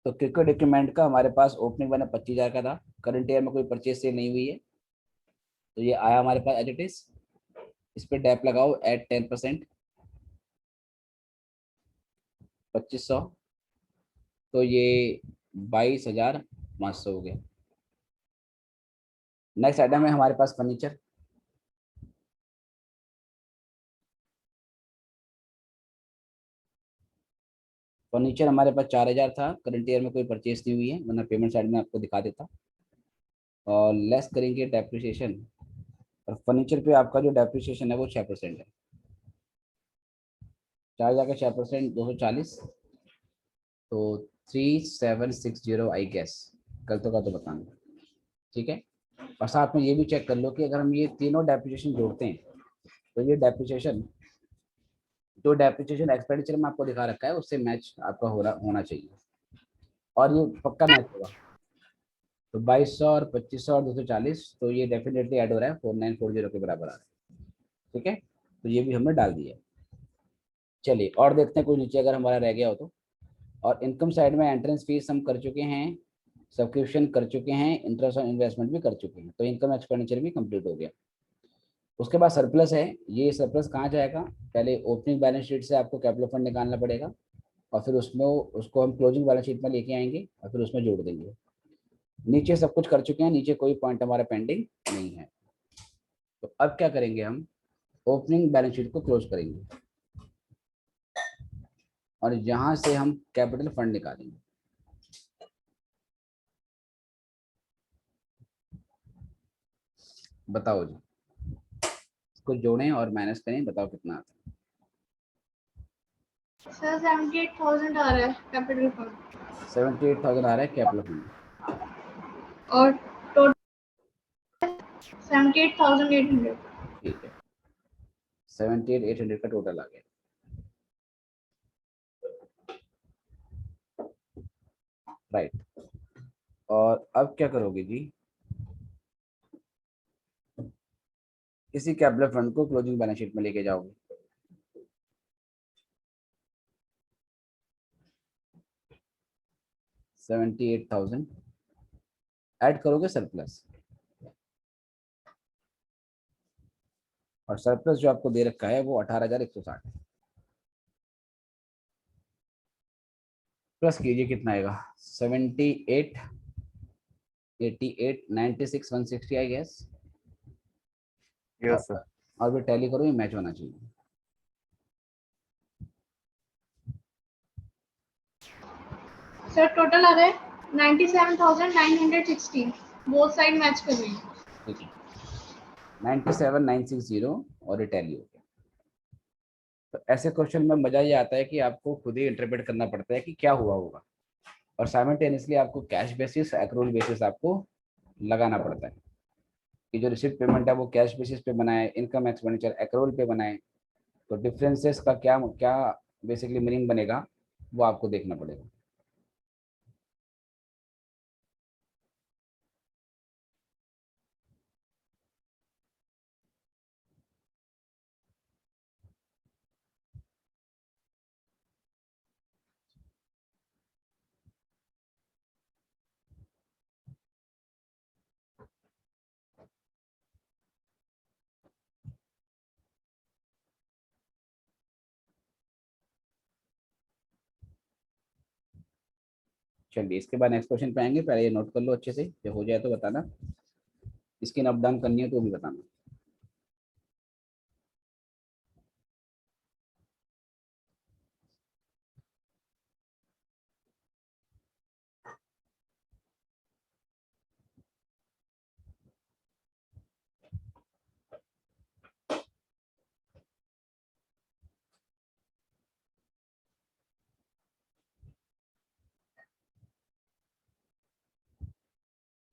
S1: तो क्रिकेट इक्विपमेंट का हमारे पास ओपनिंग बना 25,000 का था, करंट ईयर में कोई परचेज सेल नहीं हुई है, तो ये आया हमारे पास एज इट इज। इस पे डैप लगाओ एट 10%, 2500, तो ये 22,500 हो गया। नेक्स्ट आइटम है हमारे पास फर्नीचर। फर्नीचर हमारे पास 4,000 था, करंट ईयर में कोई परचेज नहीं हुई है, वरना पेमेंट साइड में आपको दिखा देता। और लेस करेंगे डेप्रिसिएशन, और फर्नीचर पे आपका जो डेप्रिसिएशन है वो 6% है। 4,000 का 6% 240, तो 3760 आई गेस, गलत होगा तो बताना, ठीक है। और साथ में ये भी चेक कर लो कि अगर हम ये तीनों डेप्रिसिएशन जोड़ते हैं तो ये डेप्रिसिएशन, जो डेप्रिसिएशन एक्सपेंडिचर में आपको दिखा रखा है उससे मैच आपका होना चाहिए, और ये पक्का मैच होगा। तो 2200 और 2500 और 240, तो ये डेफिनेटली ऐड हो रहा है, 4940 के बराबर आ रहा है, ठीक है। तो ये भी हमने डाल दिया। चलिए और देखते हैं कोई नीचे अगर हमारा रह गया हो तो। और इनकम साइड में एंट्रेंस फीस हम कर चुके हैं, सब्सक्रिप्शन कर चुके हैं, इंटरेस्ट और इन्वेस्टमेंट भी कर चुके हैं, तो इनकम एक्सपेंडिचर भी कंप्लीट हो गया। उसके बाद सरप्लस है, ये सरप्लस कहाँ जाएगा, पहले ओपनिंग बैलेंस शीट से आपको कैपिटल फंड निकालना पड़ेगा, और फिर उसमें उसको हम क्लोजिंग बैलेंस शीट में लेके आएंगे और फिर उसमें जोड़ देंगे। नीचे सब कुछ कर चुके हैं, नीचे कोई पॉइंट हमारा पेंडिंग नहीं है। तो अब क्या करेंगे, हम ओपनिंग बैलेंस शीट को क्लोज करेंगे और यहाँ से हम कैपिटल फंड निकालेंगे। बताओ जी, इसको जोड़ें और माइनस करें, बताओ कितना आता है।
S4: सर 78,000 आ रहा है कैपिटल फंड
S1: 78,000 आ रहा है कैपिटल फंड,
S4: और टोटल 78,800।
S1: ठीक है। 78,800 का टोटल आ गया। राइट, और अब क्या करोगे जी, इसी कैपिटल फंड को क्लोजिंग बैलेंस शीट में लेके जाओगे। $78,000 ऐड करोगे सरप्लस, और सरप्लस जो आपको दे रखा है वो 18,160 है। प्लस कीजिए कितना आएगा, 78, 88, 96, 160 आई गेस।
S2: Yes sir.
S1: और भी टैली करो, ये मैच होना चाहिए।
S4: सर टोटल आ रहा है 97,916, बोथ साइड मैच कर रही है।
S1: ठीक है, 97,960 और ये टैली हो गया। तो ऐसे क्वेश्चन में मजा ये आता है कि आपको खुद ही इंटरप्रेट करना पड़ता है कि क्या हुआ होगा, और साइमल्टेनियसली आपको कैश बेसिस, एक्रूल बेसिस आपको लगाना पड़ता है कि जो रिसिप्ट पेमेंट है वो कैश बेसिस पे बनाए, इनकम एक्सपेंडिचर एक्रूल पे बनाए। तो डिफरेंसेस का क्या क्या बेसिकली मीनिंग बनेगा वो आपको देखना पड़ेगा। चलिए इसके बाद नेक्स्ट क्वेश्चन पे आएंगे, पहले ये नोट कर लो अच्छे से, जब हो जाए तो बताना। स्क्रीन अप डाउन करनी है तो भी बताना।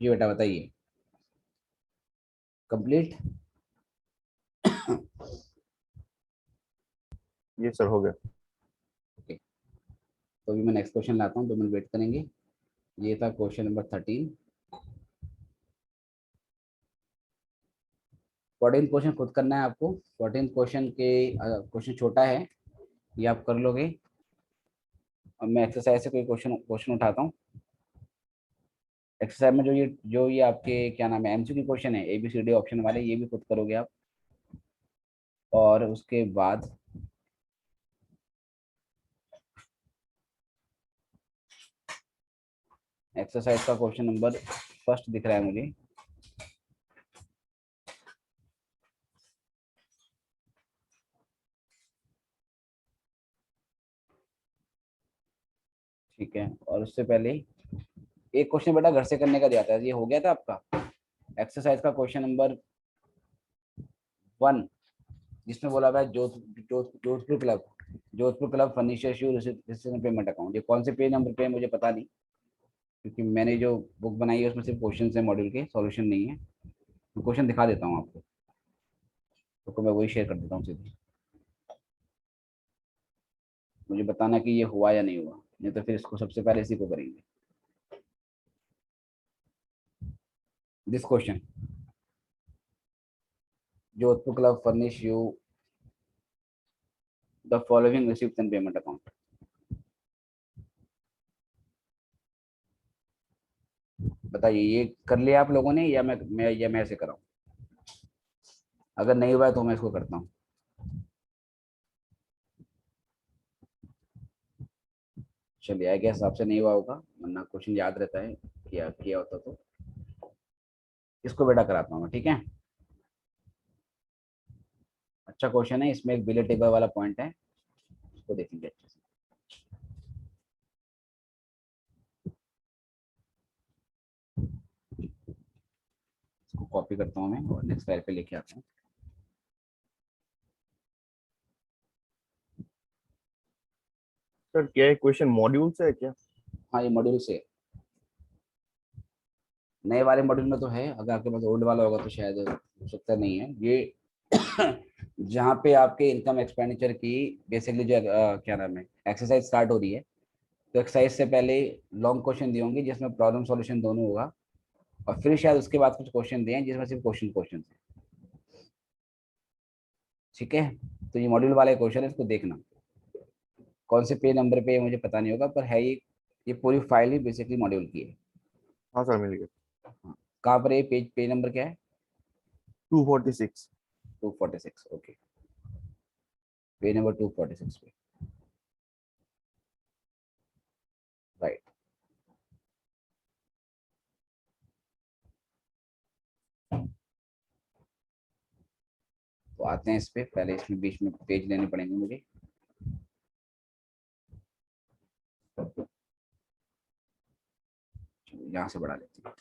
S1: जी बेटा बताइए, कंप्लीट।
S2: ये सर हो गया।
S1: ओके, तो अभी मैं नेक्स्ट क्वेश्चन लाता हूँ, 2 मिनट वेट करेंगे। ये था क्वेश्चन नंबर 13। 14 क्वेश्चन खुद करना है आपको। 14 क्वेश्चन के क्वेश्चन छोटा है, ये आप कर लोगे। अब मैं एक्सरसाइज से कोई क्वेश्चन उठाता हूँ। एक्सरसाइज में जो ये आपके क्या नाम है एमसीक्यू क्वेश्चन है ABCD ऑप्शन वाले, ये भी खुद करोगे आप। और उसके बाद एक्सरसाइज का क्वेश्चन नंबर फर्स्ट दिख रहा है मुझे। ठीक है, और उससे पहले एक क्वेश्चन बेटा घर से करने का दिया था, ये हो गया था आपका एक्सरसाइज का क्वेश्चन नंबर 1, जिसमें बोला हुआ है Jodhpur club furnitures you receive payment account. ये कौन से पेज नंबर पे है मुझे पता नहीं, क्योंकि मैंने जो बुक बनाई है उसमें सिर्फ क्वेश्चन है, मॉड्यूल के सॉल्यूशन नहीं है। मैं क्वेश्चन दिखा देता हूँ आपको, तो मैं वही शेयर कर देता हूँ सीधे। मुझे बताना कि ये हुआ या नहीं हुआ, नहीं तो फिर इसको सबसे पहले इसी को करेंगे। This question, Jodhpur club furnish you the following receipt and payment account. बताइए ये कर लिया आप लोगों ने या मैं ऐसे कराऊं? अगर नहीं हुआ है तो मैं इसको करता हूँ। चलिए आई गेस आपसे नहीं हुआ होगा, वरना क्वेश्चन याद रहता है, किया किया होता तो। इसको बेटा कराता हूँ मैं, ठीक है। अच्छा क्वेश्चन है, इसमें एक बिले टेबल वाला पॉइंट है, इसको देखेंगे अच्छे से। इसको कॉपी करता हूँ मैं और नेक्स्ट स्लाइड पे लेके आता हूँ।
S2: सर क्या है क्वेश्चन मॉड्यूल से है क्या?
S1: हाँ ये मॉड्यूल से है। नए वाले मॉड्यूल में तो है, अगर आपके पास ओल्ड वाला होगा तो शायद हो सकता नहीं है ये। जहाँ पे आपके इनकम एक्सपेंडिचर की बेसिकली जो क्या नाम है एक्सरसाइज स्टार्ट हो रही है, तो एक्सरसाइज से पहले लॉन्ग क्वेश्चन दिए होंगे जिसमें प्रॉब्लम सॉल्यूशन दोनों होगा, और फिर शायद उसके बाद कुछ क्वेश्चन दिए हैं जिसमें सिर्फ क्वेश्चन है। ठीक है, तो ये मॉड्यूल वाले क्वेश्चन है, इसको देखना। कौन से पेज नंबर पे है मुझे पता नहीं होगा, पर है ये पूरी फाइल ही बेसिकली मॉड्यूल की है।
S2: हाँ सर मिल गया।
S1: हाँ, कहाँ पर है पेज पेज नंबर क्या है?
S2: 246।
S1: 246, ओके। पेज नंबर 246 पे, राइट। तो आते हैं इस पे, पहले इसमें बीच में पेज लेने पड़ेंगे मुझे। यहाँ से बढ़ा लेते हैं।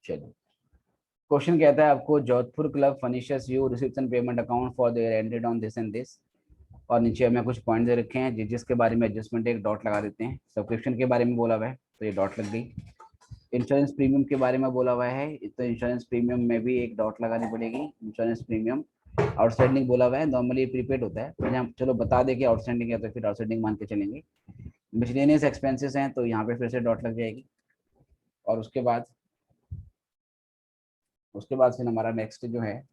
S1: चलिए, क्वेश्चन कहता है आपको Jodhpur club furnitures you reception payment account for their ended on this and this. और नीचे हमें कुछ पॉइंट दे रखे हैं जिसके बारे में एडजस्टमेंट एक डॉट लगा देते हैं। सब्सक्रिप्शन के बारे में बोला हुआ है तो ये डॉट लग गई। इंश्योरेंस प्रीमियम के बारे में बोला हुआ है तो इंश्योरेंस प्रीमियम में भी एक डॉट लगानी पड़ेगी। इंश्योरेंस प्रीमियम आउटस्टैंडिंग बोला हुआ है, नॉर्मली प्रीपेड होता है, तो हम चलो बता दें कि आउटस्टैंडिंग है तो फिर आउटस्टैंडिंग मान के चलेंगे। मिसलेनियस एक्सपेंसेस हैं तो यहाँ पे फिर से डॉट लग जाएगी। और उसके बाद फिर हमारा नेक्स्ट जो है,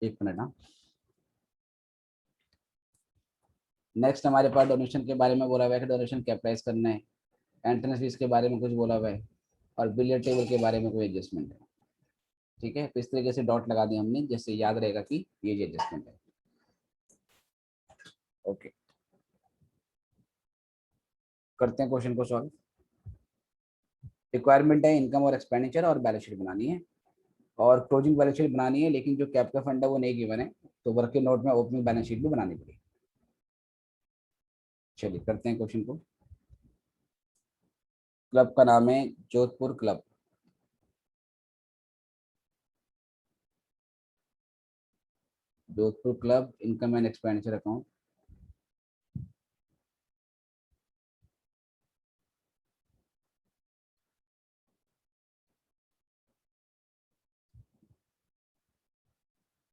S1: एक मिनट ना, नेक्स्ट हमारे पास डोनेशन के बारे में बोला हुआ है कि डोनेशन कैपिटलाइज करना है। एंट्रेंस फीस के बारे में कुछ बोला हुआ है, और बिलियर टेबल के बारे में कोई एडजस्टमेंट है। ठीक है, तो इस तरीके से डॉट लगा दिया हमने, जिससे याद रहेगा कि ये एडजस्टमेंट है। ओके, करते हैं क्वेश्चन को सॉल्व। रिक्वायरमेंट है इनकम और एक्सपेंडिचर और बैलेंस शीट बनानी है, और क्लोजिंग बैलेंस शीट बनानी है, लेकिन जो कैप का फंड है वो नहीं गिवन है, तो वर्क के नोट में ओपनिंग बैलेंस शीट भी बनानी पड़ेगी। चलिए करते हैं क्वेश्चन को। क्लब का नाम है Jodhpur club. Jodhpur club income and expenditure account.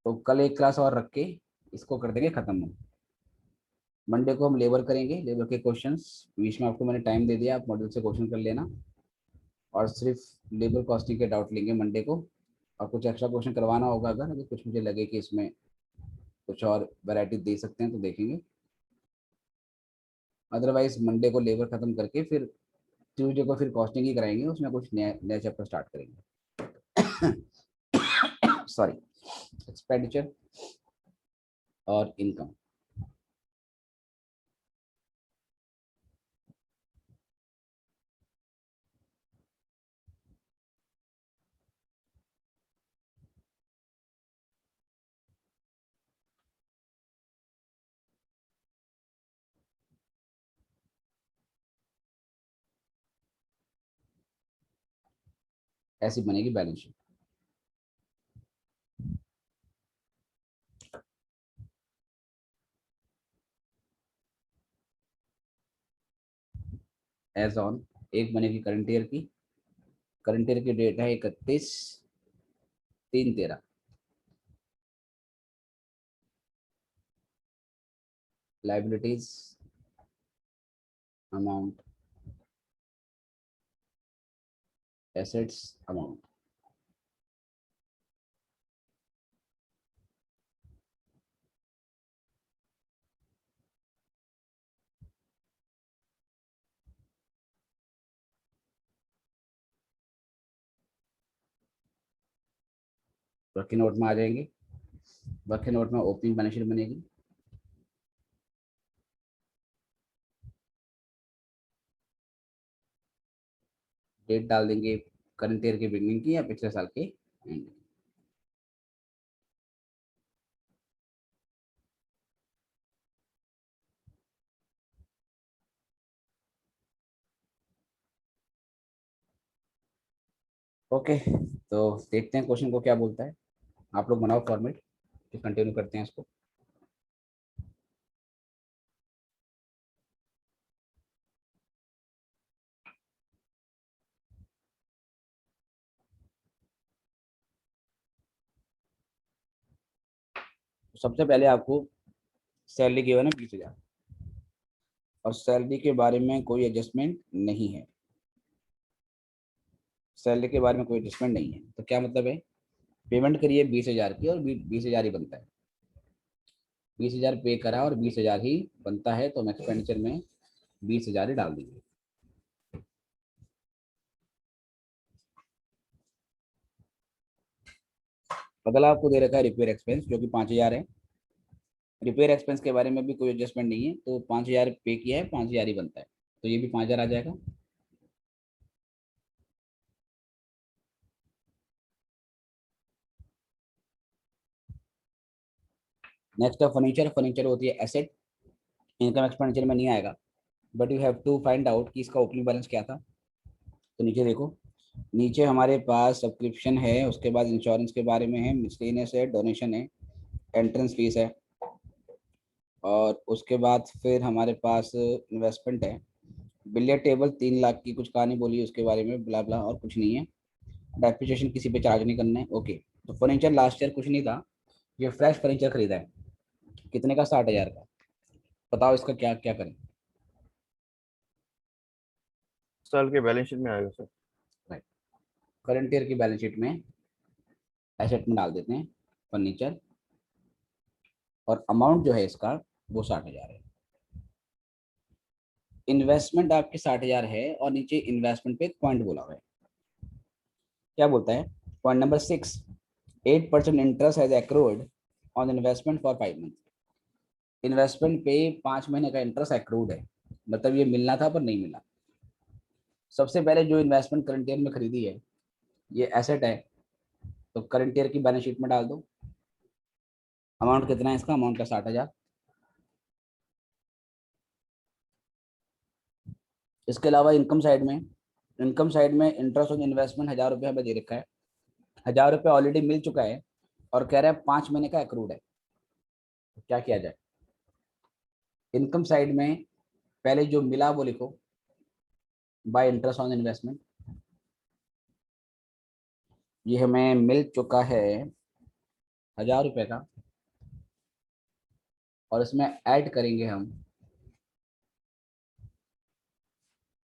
S1: तो कल एक क्लास और रख के इसको कर देंगे खत्म। मंडे को हम लेबर करेंगे, लेबर के क्वेश्चंस। बीच में आपको मैंने टाइम दे दिया, आप मॉड्यूल से क्वेश्चन कर लेना और सिर्फ लेबर कॉस्टिंग के डाउट लेंगे मंडे को। और कुछ एक्स्ट्रा क्वेश्चन करवाना होगा अगर कुछ मुझे लगे कि इसमें कुछ और वैरायटी दे सकते हैं तो देखेंगे। अदरवाइज मंडे को लेबर खत्म करके फिर ट्यूसडे को फिर कॉस्टिंग ही कराएंगे, उसमें कुछ नया नया चैप्टर स्टार्ट करेंगे। सॉरी, एक्सपेंडिचर और इनकम। ऐसी बनेगी बैलेंस शीट। एज ऑन, एक बनेगी करंट ईयर की। करंट ईयर की डेट है 31/3/13। Liabilities amount, assets amount. Working note में आ जाएंगे। वर्किंग नोट में ओपनिंग बैलेंस शीट बनेगी। डेट डाल देंगे करंट ईयर के बिगनिंग की या पिछले साल के एंड। ओके, तो देखते हैं क्वेश्चन को क्या बोलता है। आप लोग बनाओ फॉर्मेट, फिर कंटिन्यू करते हैं इसको। सबसे पहले आपको सैलरी गिवन है 20,000 और सैलरी के बारे में कोई एडजस्टमेंट नहीं है। सैलरी के बारे में कोई एडजस्टमेंट नहीं है तो क्या मतलब है, पेमेंट करिए 20,000 की और 20,000 ही बनता है। 20,000 पे करा और 20,000 ही बनता है तो हम एक्सपेंडिचर में 20,000 ही डाल देंगे। अगला आपको दे रखा है रिपेयर एक्सपेंस जो कि 5,000 है। रिपेयर एक्सपेंस के बारे में भी कोई एडजस्टमेंट नहीं है तो 5,000 पे किया है, 5,000 ही बनता है तो ये भी 5,000 आ जाएगा। नेक्स्ट है फर्नीचर। फर्नीचर होती है एसेट, इनकम एक्सपेंडिचर में नहीं आएगा but you have to find out कि इसका ओपनिंग बैलेंस क्या था। तो नीचे देखो, नीचे हमारे पास सब्सक्रिप्शन है, उसके बाद इंश्योरेंस के बारे में है, मिसलेनियस है, डोनेशन है, एंट्रेंस फीस है और उसके बाद फिर हमारे पास इन्वेस्टमेंट है। बिलियर टेबल 3 लाख की कुछ कहानी बोली है उसके बारे में, ब्ला ब्ला, और कुछ नहीं है। डेप्रिसिएशन किसी पे चार्ज नहीं करना है। ओके, तो फर्नीचर लास्ट ईयर कुछ नहीं था, ये फ्रेश फर्नीचर खरीदा है। कितने का? 60,000 का। बताओ इसका क्या क्या करें।
S2: साल के बैलेंस शीट में आएगा सर।
S1: राइट, करंट ईयर की बैलेंस शीट में एसेट में डाल देते हैं फर्नीचर और अमाउंट जो है इसका वो 60,000 है। इन्वेस्टमेंट आपके 60,000 है और नीचे इन्वेस्टमेंट पे एक पॉइंट बोला हुआ है। क्या बोलता है? Point number 6, 8% interest has accrued on investment for 5 month. Investment पे 5 महीने का इंटरेस्ट एक्रूड है, मतलब ये मिलना था पर नहीं मिला। सबसे पहले जो इन्वेस्टमेंट करंट ईयर में खरीदी है ये एसेट है तो करंट ईयर की बैलेंस शीट में डाल दो। अमाउंट कितना है इसका? अमाउंट का 60,000। इसके अलावा इनकम साइड में इंटरेस्ट ऑन इन्वेस्टमेंट 1,000 रुपये हमें दे रखा है। 1,000 रुपये ऑलरेडी मिल चुका है और कह रहा है 5 महीने का एक्रूड है। तो क्या किया जाए? इनकम साइड में पहले जो मिला वो लिखो, बाय इंटरेस्ट ऑन इन्वेस्टमेंट। ये हमें मिल चुका है 1,000 रुपये का और इसमें ऐड करेंगे हम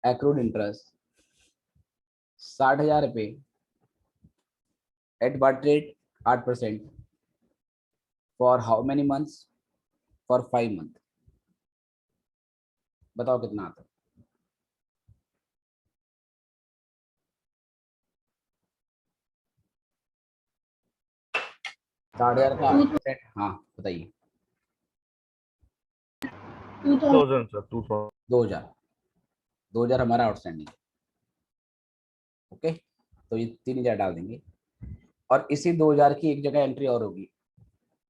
S1: एक्रूड इंटरेस्ट 60,000 रुपये at but rate 8% for how many months? For 5 month. बताओ कितना आता है? साठ हजार का 8%। हाँ बताइए।
S2: 2000 सर 2000।
S1: 2000 हमारा आउटस्टैंडिंग। ओके, तो ये 3000 डाल देंगे और इसी 2000 की एक जगह एंट्री और होगी।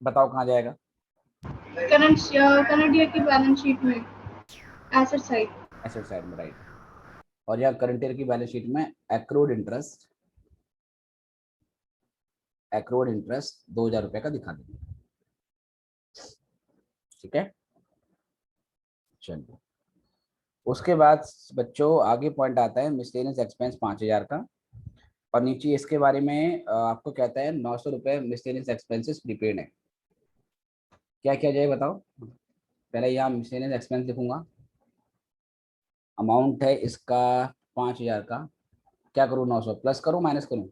S1: बताओ कहाँ जाएगा?
S4: करंट ईयर की बैलेंस शीट में एसेट साइड।
S1: एसेट साइड में, राइट। और यहाँ करंट ईयर की बैलेंस शीट में एक्रूड इंटरेस्ट 2000 रुपए का दिखा देंगे। ठीक है, चलिए। उसके बाद बच्चों आगे पॉइंट आता है मिसलेनियस एक्सपेंस 5000 का, और नीचे इसके बारे में आपको कहता है 900 रुपए मिसलेनियस एक्सपेंसेस प्रीपेड है। क्या किया जाए बताओ? पहले यहाँ मिसलेनियस एक्सपेंस लिखूंगा, अमाउंट है इसका 5000 का। क्या करूँ, 900 प्लस करूँ माइनस करूँ?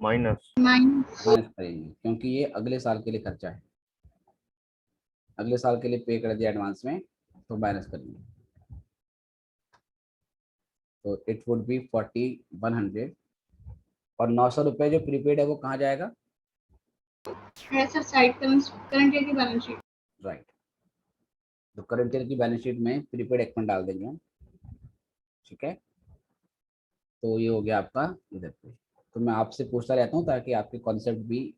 S2: माइनस।
S1: माइनस करेंगे क्योंकि ये अगले साल के लिए खर्चा है, अगले साल के लिए पे कर दिया एडवांस में, तो माइनस करेंगे। तो इट वुड बी 4100। और 900 रुपये जो प्रीपेड है वो कहाँ जाएगा?
S4: एसेट साइड करंट ईयर की बैलेंस शीट।
S1: राइट, तो करंट ईयर की बैलेंस शीट में प्रीपेड एक्सपेंस डाल देंगे हम। ठीक है, तो ये हो गया आपका इधर पे। तो मैं आपसे पूछता रहता हूँ ताकि आपके कॉन्सेप्ट भी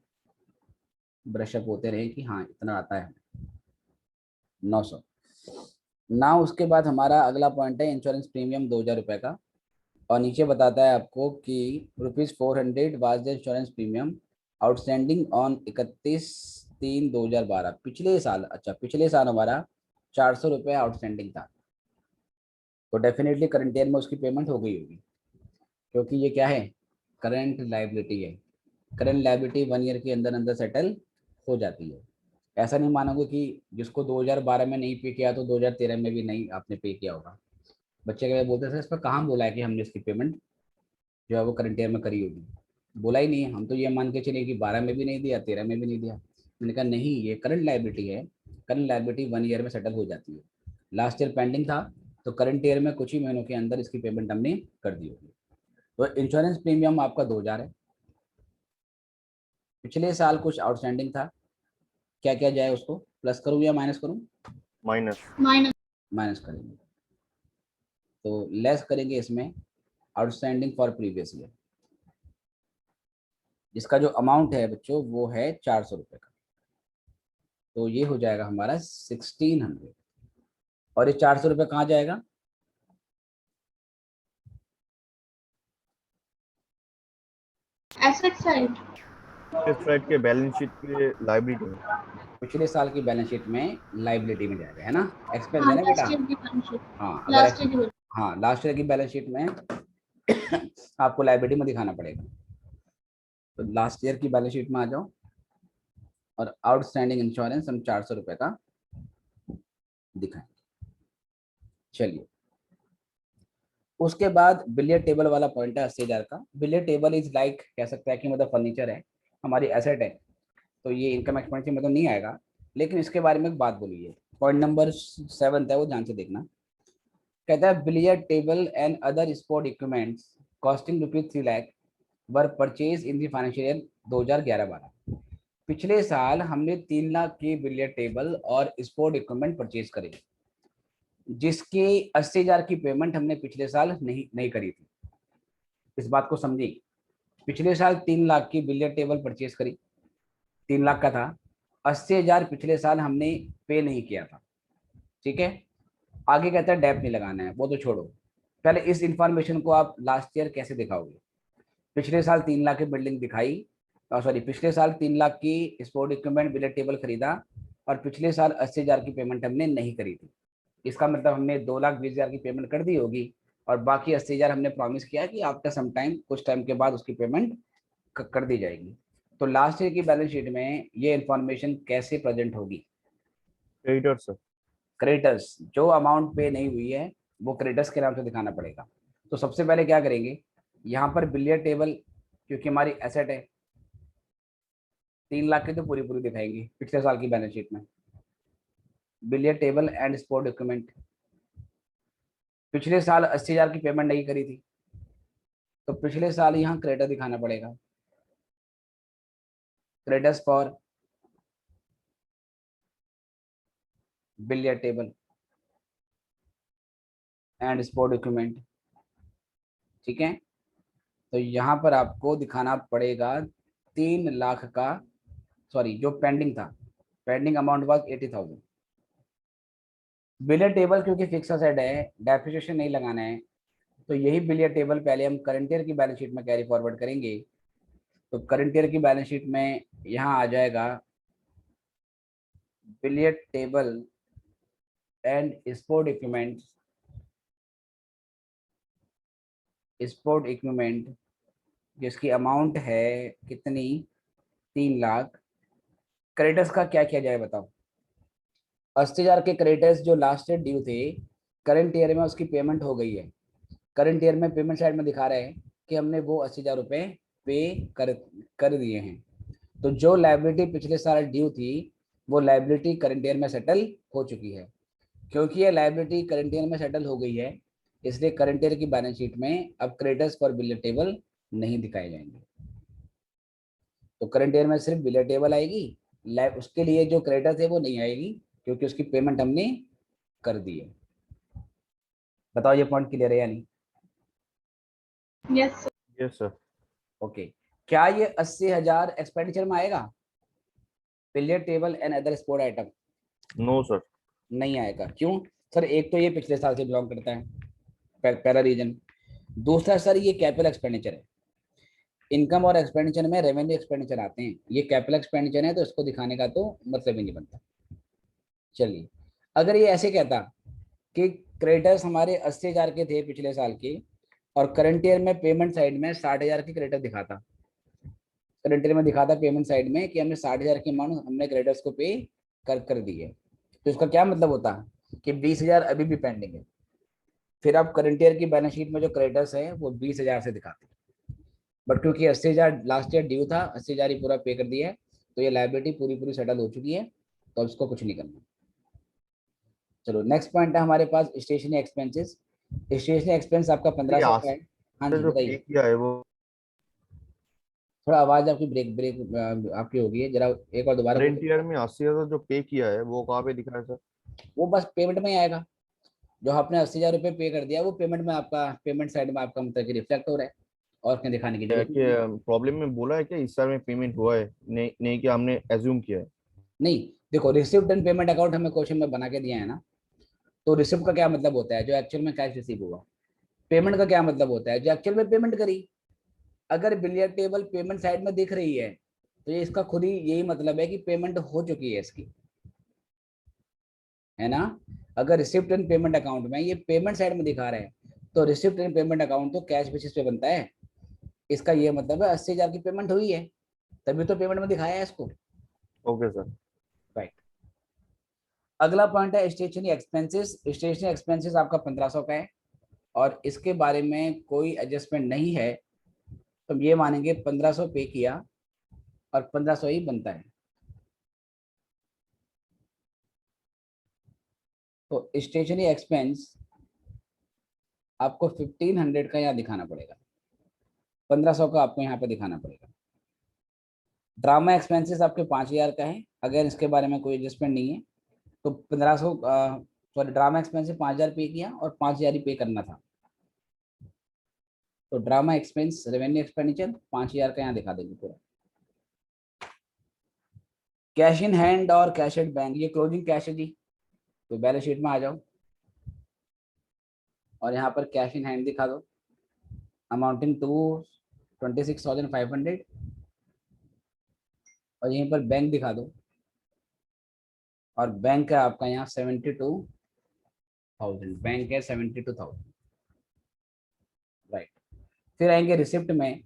S1: ब्रशअप होते रहे कि हाँ इतना आता है 900 ना। उसके बाद हमारा अगला पॉइंट है इंश्योरेंस प्रीमियम 2000 रुपये का, और नीचे बताता है आपको कि ₹400 was the insurance premium outstanding on 31/3/2012। पिछले साल, अच्छा पिछले साल हमारा 400 रुपये आउटस्टैंडिंग था, तो डेफिनेटली करंट ईयर में उसकी पेमेंट हो गई होगी, क्योंकि ये क्या है, करंट लाइबिलिटी है। करंट लाइबिलिटी 1 ईयर के अंदर अंदर सेटल हो जाती है। ऐसा नहीं मानोगे कि जिसको 2012 में नहीं पे किया तो 2013 में भी नहीं आपने पे किया होगा। बच्चे क्या बोलते थे, इस पर कहाँ बोला है कि हमने इसकी पेमेंट जो है वो करंट ईयर में करी होगी? बोला ही नहीं है। हम तो ये मान के चले कि 12 में भी नहीं दिया, 13 में भी नहीं दिया। मैंने कहा नहीं, ये करंट लाइबिलिटी है, करंट लाइबिलिटी 1 ईयर में सेटल हो जाती है। लास्ट ईयर पेंडिंग था तो करंट ईयर में कुछ ही महीनों के अंदर इसकी पेमेंट हमने कर दी होगी। तो इंश्योरेंस प्रीमियम आपका 2000 है। पिछले साल कुछ आउटस्टैंडिंग था, क्या क्या जाए उसको? प्लस करूँ या माइनस करूँ?
S2: माइनस।
S1: माइनस करेंगे, तो लेस करेंगे इसमें आउटस्टैंडिंग फॉर प्रीवियस ईयर, जिसका जो अमाउंट है बच्चों वो है 400 रुपये का। तो ये हो जाएगा हमारा 1600। और ये 400 रुपये कहाँ जाएगा?
S4: Asset side.
S2: इस साइड के बैलेंस शीट के लायबिलिटी में।
S1: पिछले साल की बैलेंस शीट में लाइबिलिटी में जाएगा, है ना? एक्सपेंस
S4: हाँ
S1: है ना बेटा?
S4: लास्ट ईयर की बैलेंस शीट।
S1: हाँ, अगर
S4: लास्ट ईयर की
S1: हाँ लास्ट ईयर की बैलेंस शीट में आपको लाइबिलिटी में दिखाना पड़ेगा। तो लास्ट ईयर की बैलेंस शीट में आ जाओ, और आउटस्टैंडिंग इंश्योरेंस हम 400 रुपये का दिखाएंगे। चलिए, उसके बाद बिलियर टेबल वाला पॉइंट है 80,000 का। बिलियर टेबल इज लाइक, कह सकता है कि मतलब फर्नीचर है, हमारी एसेट है, तो ये इनकम एक्सपेंडिचर में तो नहीं आएगा, लेकिन इसके बारे में एक बात बोली है। पॉइंट नंबर 7 है, वो ध्यान से देखना। कहता है billiard table and other sport equipments costing ₹3 lakh were purchase in the financial year 2011-12। पिछले साल हमने 3 लाख के बिलियर टेबल और स्पोर्ट इक्विपमेंट परचेज करे, जिसके 80,000 की पेमेंट हमने पिछले साल नहीं करी थी। इस बात को समझिए, पिछले साल 3 लाख की बिलियर टेबल परचेज करी, 3 लाख का था, 80,000 पिछले साल हमने पे नहीं किया था। ठीक है, आगे कहता है डेप नहीं लगाना है, वो तो छोड़ो। पहले इस इंफॉर्मेशन को आप लास्ट ईयर कैसे दिखाओगे? पिछले साल 3 लाख की बिल्डिंग दिखाई, सॉरी पिछले साल 3 लाख की स्पोर्ट इक्विपमेंट बिलियर टेबल खरीदा, और पिछले साल 80,000 की पेमेंट हमने नहीं करी थी। इसका मतलब हमने 2,20,000 की पेमेंट कर दी होगी, और बाकी 80,000 हमने प्रॉमिस किया कि आफ्टर सम टाइम, कुछ टाइम के बाद उसकी पेमेंट कर दी जाएगी। तो लास्ट ईयर की बैलेंस शीट में ये इंफॉर्मेशन कैसे प्रेजेंट होगी?
S2: Creditor sir.
S1: क्रेडिटर्स, जो अमाउंट पे नहीं हुई है वो क्रेडिटर्स के नाम से दिखाना पड़ेगा। तो सबसे पहले क्या करेंगे, यहाँ पर बिलियर टेबल, क्योंकि हमारी एसेट है 3 लाख की, तो पूरी पूरी दिखाएंगे पिछले साल की बैलेंस शीट में। बिलियर टेबल एंड स्पोर्ट डॉक्यूमेंट, पिछले साल 80,000 की पेमेंट नहीं करी थी, तो पिछले साल यहाँ क्रेडिटर दिखाना पड़ेगा। Creditors for billiard table and sport document, ठीक है। तो यहाँ पर आपको दिखाना पड़ेगा 3 लाख का, सॉरी जो पेंडिंग था, pending amount was 80,000। Billiard table क्योंकि फिक्स असेट है, डेप्रिसिएशन नहीं लगाना है, तो यही बिलियर टेबल पहले हम करंट ईयर की बैलेंस शीट में कैरी फॉरवर्ड करेंगे। तो करंट ईयर की बैलेंस शीट में यहाँ आ जाएगा billiard table and sport equipment, sport equipment जिसकी अमाउंट है कितनी, 3 लाख। क्रेडिटर्स का क्या किया जाए बताओ। 80,000 के क्रेडिटर्स जो लास्ट ईयर ड्यू थे, करंट ईयर में उसकी पेमेंट हो गई है। करंट ईयर में पेमेंट साइड में दिखा रहे हैं कि हमने वो 80,000 रुपये पे कर दिए हैं। तो जो लाइबिलिटी पिछले साल ड्यू थी, वो लाइबिलिटी करंट ईयर में सेटल हो चुकी है। क्योंकि ये लाइबिलिटी करंट ईयर में सेटल हो गई है, इसलिए करंट ईयर की बैलेंस शीट में अब क्रेडिटर्स फॉर बिलियर टेबल नहीं दिखाए जाएंगे। तो करंट ईयर में सिर्फ बिलियर टेबल आएगी, उसके लिए जो क्रेडिटर थे वो नहीं आएगी, क्योंकि उसकी पेमेंट हमने कर दी है। बताओ ये पॉइंट क्लियर है या नहीं?
S4: Yes
S2: yes sir.
S1: ओके। क्या ये 80,000 एक्सपेंडिचर में आएगा, billiard table and other sport item?
S2: No sir.
S1: नहीं आएगा। क्यों सर? एक तो ये पिछले साल से बिलोंग करता है, पहला रीजन। दूसरा सर ये कैपिटल एक्सपेंडिचर है। इनकम और एक्सपेंडिचर में रेवेन्यू एक्सपेंडिचर आते हैं, ये कैपिटल एक्सपेंडिचर है, तो इसको दिखाने का तो मतलब ही नहीं बनता। चलिए, अगर ये ऐसे कहता कि क्रेडिटर्स हमारे 80,000 के थे पिछले साल के, और करंट ईयर में पेमेंट साइड में 60,000 की क्रेडिटर दिखाता, करंट ईयर में दिखाता पेमेंट साइड में कि हमने 60,000 की अमाउंट हमने क्रेडिटर्स को पे कर दी है, तो इसका क्या मतलब होता कि 20,000 अभी भी पेंडिंग है। फिर आप करंट ईयर की बैलेंस शीट में जो क्रेडिटर्स है वो 20,000 से दिखाते हैं, बट क्योंकि 80,000 लास्ट ईयर ड्यू था, 80,000 ही पूरा पे कर दिया है, तो ये लाइबिलिटी पूरी पूरी सेटल हो चुकी है, तो अब इसको कुछ नहीं करना। चलो नेक्स्ट पॉइंट है हमारे पास स्टेशनरी एक्सपेंसेस। स्टेशनरी एक्सपेंस आपका 1500 का है। हाँ जी
S2: जो पे
S1: बताइए।
S2: किया है वो
S1: थोड़ा आवाज आपकी ब्रेक ब्रेक आपकी होगी है, जरा एक और दोबारा
S2: करंट ईयर
S1: बोलिए।
S2: में 80,000 जो पे किया है वो कहाँ पे दिखा है सर?
S1: वो बस पेमेंट में ही आएगा, जो आपने 80,000 रुपये पे कर दिया वो पेमेंट में आपका, पेमेंट साइड में आपका मतलब कि रिफ्लेक्ट हो रहा है, और कहीं दिखाने की जरूरत नहीं है।
S2: प्रॉब्लम में बोला है क्या इस साल में पेमेंट हुआ है? नहीं नहीं, कि हमने एज्यूम किया है?
S1: नहीं, देखो रिसिप्ट एंड पेमेंट अकाउंट हमें क्वेश्चन में बना के दिया है ना, तो रिसिप्ट का क्या मतलब होता है, जो एक्चुअल में कैश रिसीव हुआ। पेमेंट का क्या मतलब होता है, जो एक्चुअल में पेमेंट करी। अगर बिलियर टेबल पेमेंट साइड में दिख रही है, तो ये इसका खुद ही यही मतलब है कि पेमेंट हो चुकी है इसकी, है ना। अगर रिसिप्ट एंड पेमेंट अकाउंट में ये पेमेंट साइड में दिखा रहे हैं, तो रिसिप्ट एंड पेमेंट अकाउंट तो कैश बेसिस पे बनता है। इसका ये मतलब है 80,000 की पेमेंट हुई है, तभी तो पेमेंट में दिखाया है इसको।
S2: Okay sir.
S1: राइट। अगला पॉइंट है स्टेशनरी एक्सपेंसेस। स्टेशनरी एक्सपेंसेस आपका 1500 का है, और इसके बारे में कोई एडजस्टमेंट नहीं है, तो हम ये मानेंगे 1500 पे किया और 1500 ही बनता है। तो स्टेशनरी एक्सपेंस आपको 1500 का यहाँ दिखाना पड़ेगा, 1500 का आपको यहाँ पे दिखाना पड़ेगा। ड्रामा एक्सपेंसेस आपके 5,000 का है, अगर इसके बारे में कोई एडजस्टमेंट नहीं है, तो 1500, सॉरी ड्रामा एक्सपेंसिव 5,000 पे किया और 5,000 ही पे करना था, तो ड्रामा एक्सपेंस रेवेन्यू एक्सपेंडिचर 5,000 का यहाँ दिखा देंगे पूरा। कैश इन हैंड और कैश एट बैंक, ये क्लोजिंग कैश है जी, तो बैलेंस शीट में आ जाओ और यहाँ पर कैश इन हैंड दिखा दो, अमाउंटिंग टू 26,500, और यहीं पर बैंक दिखा दो, और बैंक है आपका यहाँ 72,000, बैंक है 72,000। राइट। फिर आएंगे रिसिप्ट में।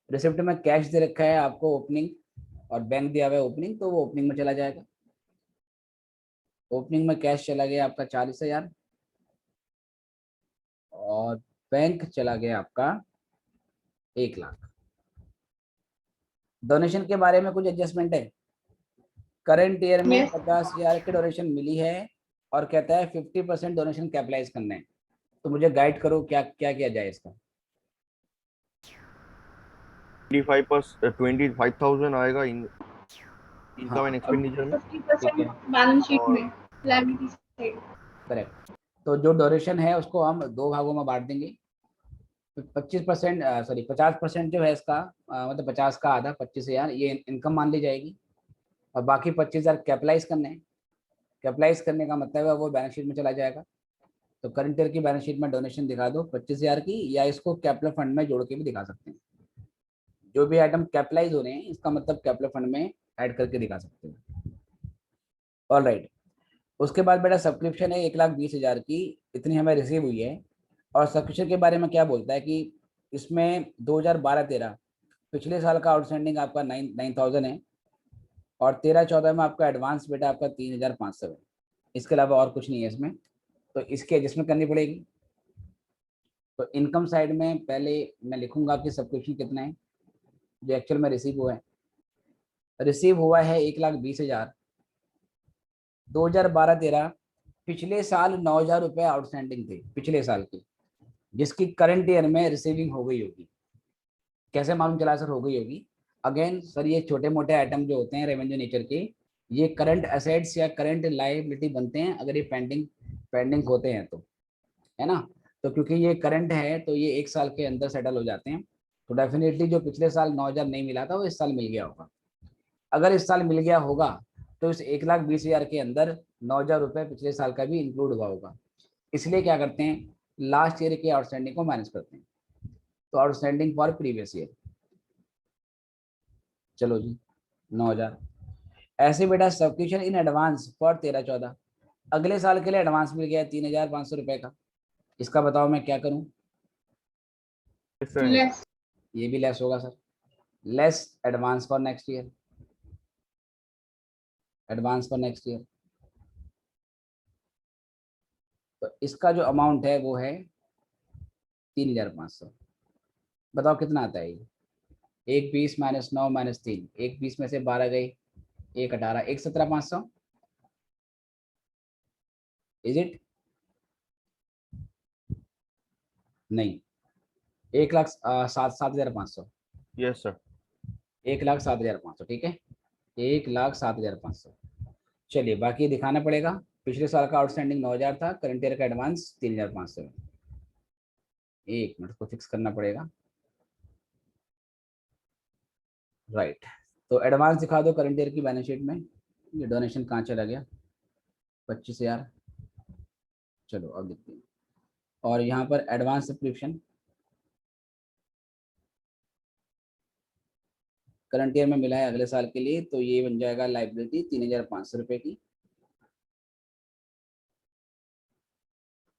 S1: रिसिप्ट में कैश दे रखा है आपको ओपनिंग, और बैंक दिया हुआ है ओपनिंग, तो वो ओपनिंग में चला जाएगा। ओपनिंग में कैश चला गया आपका 40,000, और बैंक चला गया आपका 1 लाख। डोनेशन के बारे में कुछ एडजस्टमेंट है? करंट ईयर में
S4: Yes.
S1: 50,000 की डोनेशन मिली है और कहता है 50% डोनेशन कैपिटलाइज करना है, तो मुझे गाइड करो क्या क्या किया जाए इसका।
S2: 25,000 आएगा इनकम
S1: हाँ,
S2: एंड एक्सपेंडिचर में।
S4: 50%
S1: ठीक है,
S4: बैलेंस शीट
S2: और
S4: में, लायबिलिटी साइड।
S1: करेक्ट। तो जो डोनेशन है उसको हम 2 भागों में बांट देंगे। 25% सॉरी 50% जो है इसका मतलब 50 का आधा 25,000 ये इनकम मान ली जाएगी और बाकी 25,000 कैपिटलाइज करने हैं। कैपिटलाइज करने का मतलब है वो बैलेंस शीट में चला जाएगा। तो करंट ईयर की बैलेंस शीट में डोनेशन दिखा दो 25,000 की, या इसको कैपिटल फंड में जोड़ के भी दिखा सकते हैं। जो भी आइटम कैपिटलाइज हो रहे हैं इसका मतलब कैपिटल फंड में ऐड करके दिखा सकते हैं। All right. उसके बाद बेटा सब्सक्रिप्शन है 1,20,000 की, इतनी हमें रिसीव हुई है। और सब्सक्रिप्शन के बारे में क्या बोलता है कि इसमें 2012-13 पिछले साल का आउटस्टैंडिंग आपका 9,000 है और 13-14 में आपका एडवांस बेटा आपका 3,500 है। इसके अलावा और कुछ नहीं है इसमें, तो इसकी एडजस्टमेंट करनी पड़ेगी। तो इनकम साइड में पहले मैं लिखूंगा कि सब्सक्रिप्शन कितना है जो एक्चुअल में रिसीव हुआ है। रिसीव हुआ है 1,20,000। 2012-13 पिछले साल 9,000 रुपये आउटस्टैंडिंग थे पिछले साल के, जिसकी करंट ईयर में रिसीविंग हो गई होगी। कैसे मालूम चला सर हो गई होगी? अगेन सर ये छोटे मोटे आइटम जो होते हैं रेवेन्यू नेचर के, ये करंट एसेट्स या करंट लायबिलिटी बनते हैं अगर ये पेंडिंग होते हैं तो, है ना। तो क्योंकि ये करंट है तो ये 1 साल के अंदर सेटल हो जाते हैं। तो डेफिनेटली जो पिछले साल 9,000 नहीं मिला था वो इस साल मिल गया होगा। अगर इस साल मिल गया होगा तो इस 1,20,000 के अंदर 9,000 रुपये पिछले साल का भी इंक्लूड हुआ होगा। इसलिए क्या करते हैं, लास्ट ईयर के आउटस्टैंडिंग को माइनस करते हैं। तो आउटस्टैंडिंग फॉर प्रीवियस ईयर, चलो जी 9,000। ऐसे बेटा सब्सक्रिप्शन इन एडवांस फॉर 13-14, अगले साल के लिए एडवांस मिल गया 3,500 रुपये का। इसका बताओ मैं क्या करूं?
S4: लेस।
S1: ये भी लेस होगा sir, less advance for next year, advance for next year. तो इसका जो अमाउंट है वो है 3,500। बताओ कितना आता है ये? 1,20 - 9 - 3, 1,20 में से 12 गई, 1,18, 1,17,500। Is it? नहीं, 1,07,500।
S2: Yes sir.
S1: 1,07,500 ठीक है, 1,07,500। चलिए बाकी दिखाना पड़ेगा। पिछले साल का आउटस्टैंडिंग 9,000 था, करंट ईयर का एडवांस 3,500 है। 1 मिनट को फिक्स करना पड़ेगा। राइट, तो एडवांस दिखा दो करंट ईयर की बैलेंस शीट में। ये डोनेशन कहाँ चला गया? 25,000। चलो अब देखते हैं। और यहाँ पर एडवांस सब्सक्रिप्शन करंट ईयर में मिला है अगले साल के लिए, तो ये बन जाएगा लाइबिलिटी 3,500 रुपये की।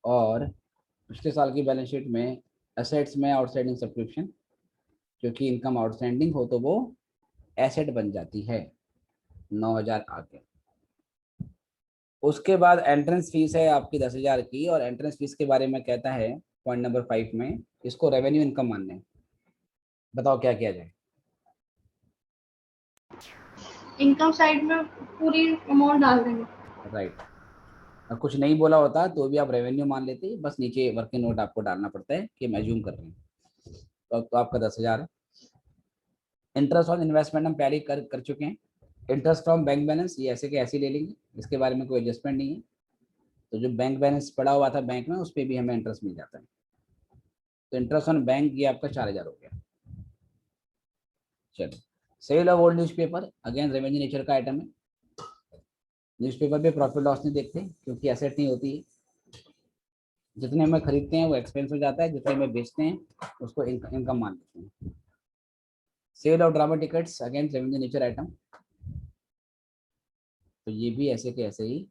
S1: और पिछले साल की बैलेंस शीट में एसेट्स में आउटस्टैंडिंग सब्सक्रिप्शन, क्योंकि इनकम आउटस्टैंडिंग हो तो वो एसेट बन जाती है 9,000 आके। उसके बाद एंट्रेंस फीस है आपकी 10,000 की, और एंट्रेंस फीस के बारे में कहता है पॉइंट नंबर 5 में, इसको रेवेन्यू इनकम मानने हैं। बताओ क्या किया जाए?
S4: इनकम साइड में पूरी अमाउंट डाल देंगे।
S1: राइट, कुछ नहीं बोला होता तो भी आप रेवेन्यू मान लेते, बस नीचे वर्किंग नोट आपको डालना पड़ता है कि हम एज्यूम कर रहे हैं। तो अब तो आपका 10,000 है। इंटरेस्ट ऑन इन्वेस्टमेंट हम पहले ही कर चुके हैं। इंटरेस्ट फ्रॉम बैंक बैलेंस ये ऐसे के ऐसे ले लेंगे, इसके बारे में कोई एडजस्टमेंट नहीं है। तो जो बैंक बैलेंस पड़ा हुआ था बैंक में उस पर भी हमें इंटरेस्ट मिल जाता है। तो इंटरेस्ट ऑन बैंक ये आपका 4,000 हो गया। चलो, sale of old newspaper again revenue nature का आइटम है। न्यूज़पेपर पे प्रॉफिट लॉस नहीं देखते क्योंकि एसेट नहीं होती है। जितने में खरीदते हैं वो एक्सपेंस हो जाता है, जितने में बेचते हैं उसको इनकम मान लेते हैं। Sale of drama tickets again revenue nature item, तो ये भी ऐसे के ऐसे ही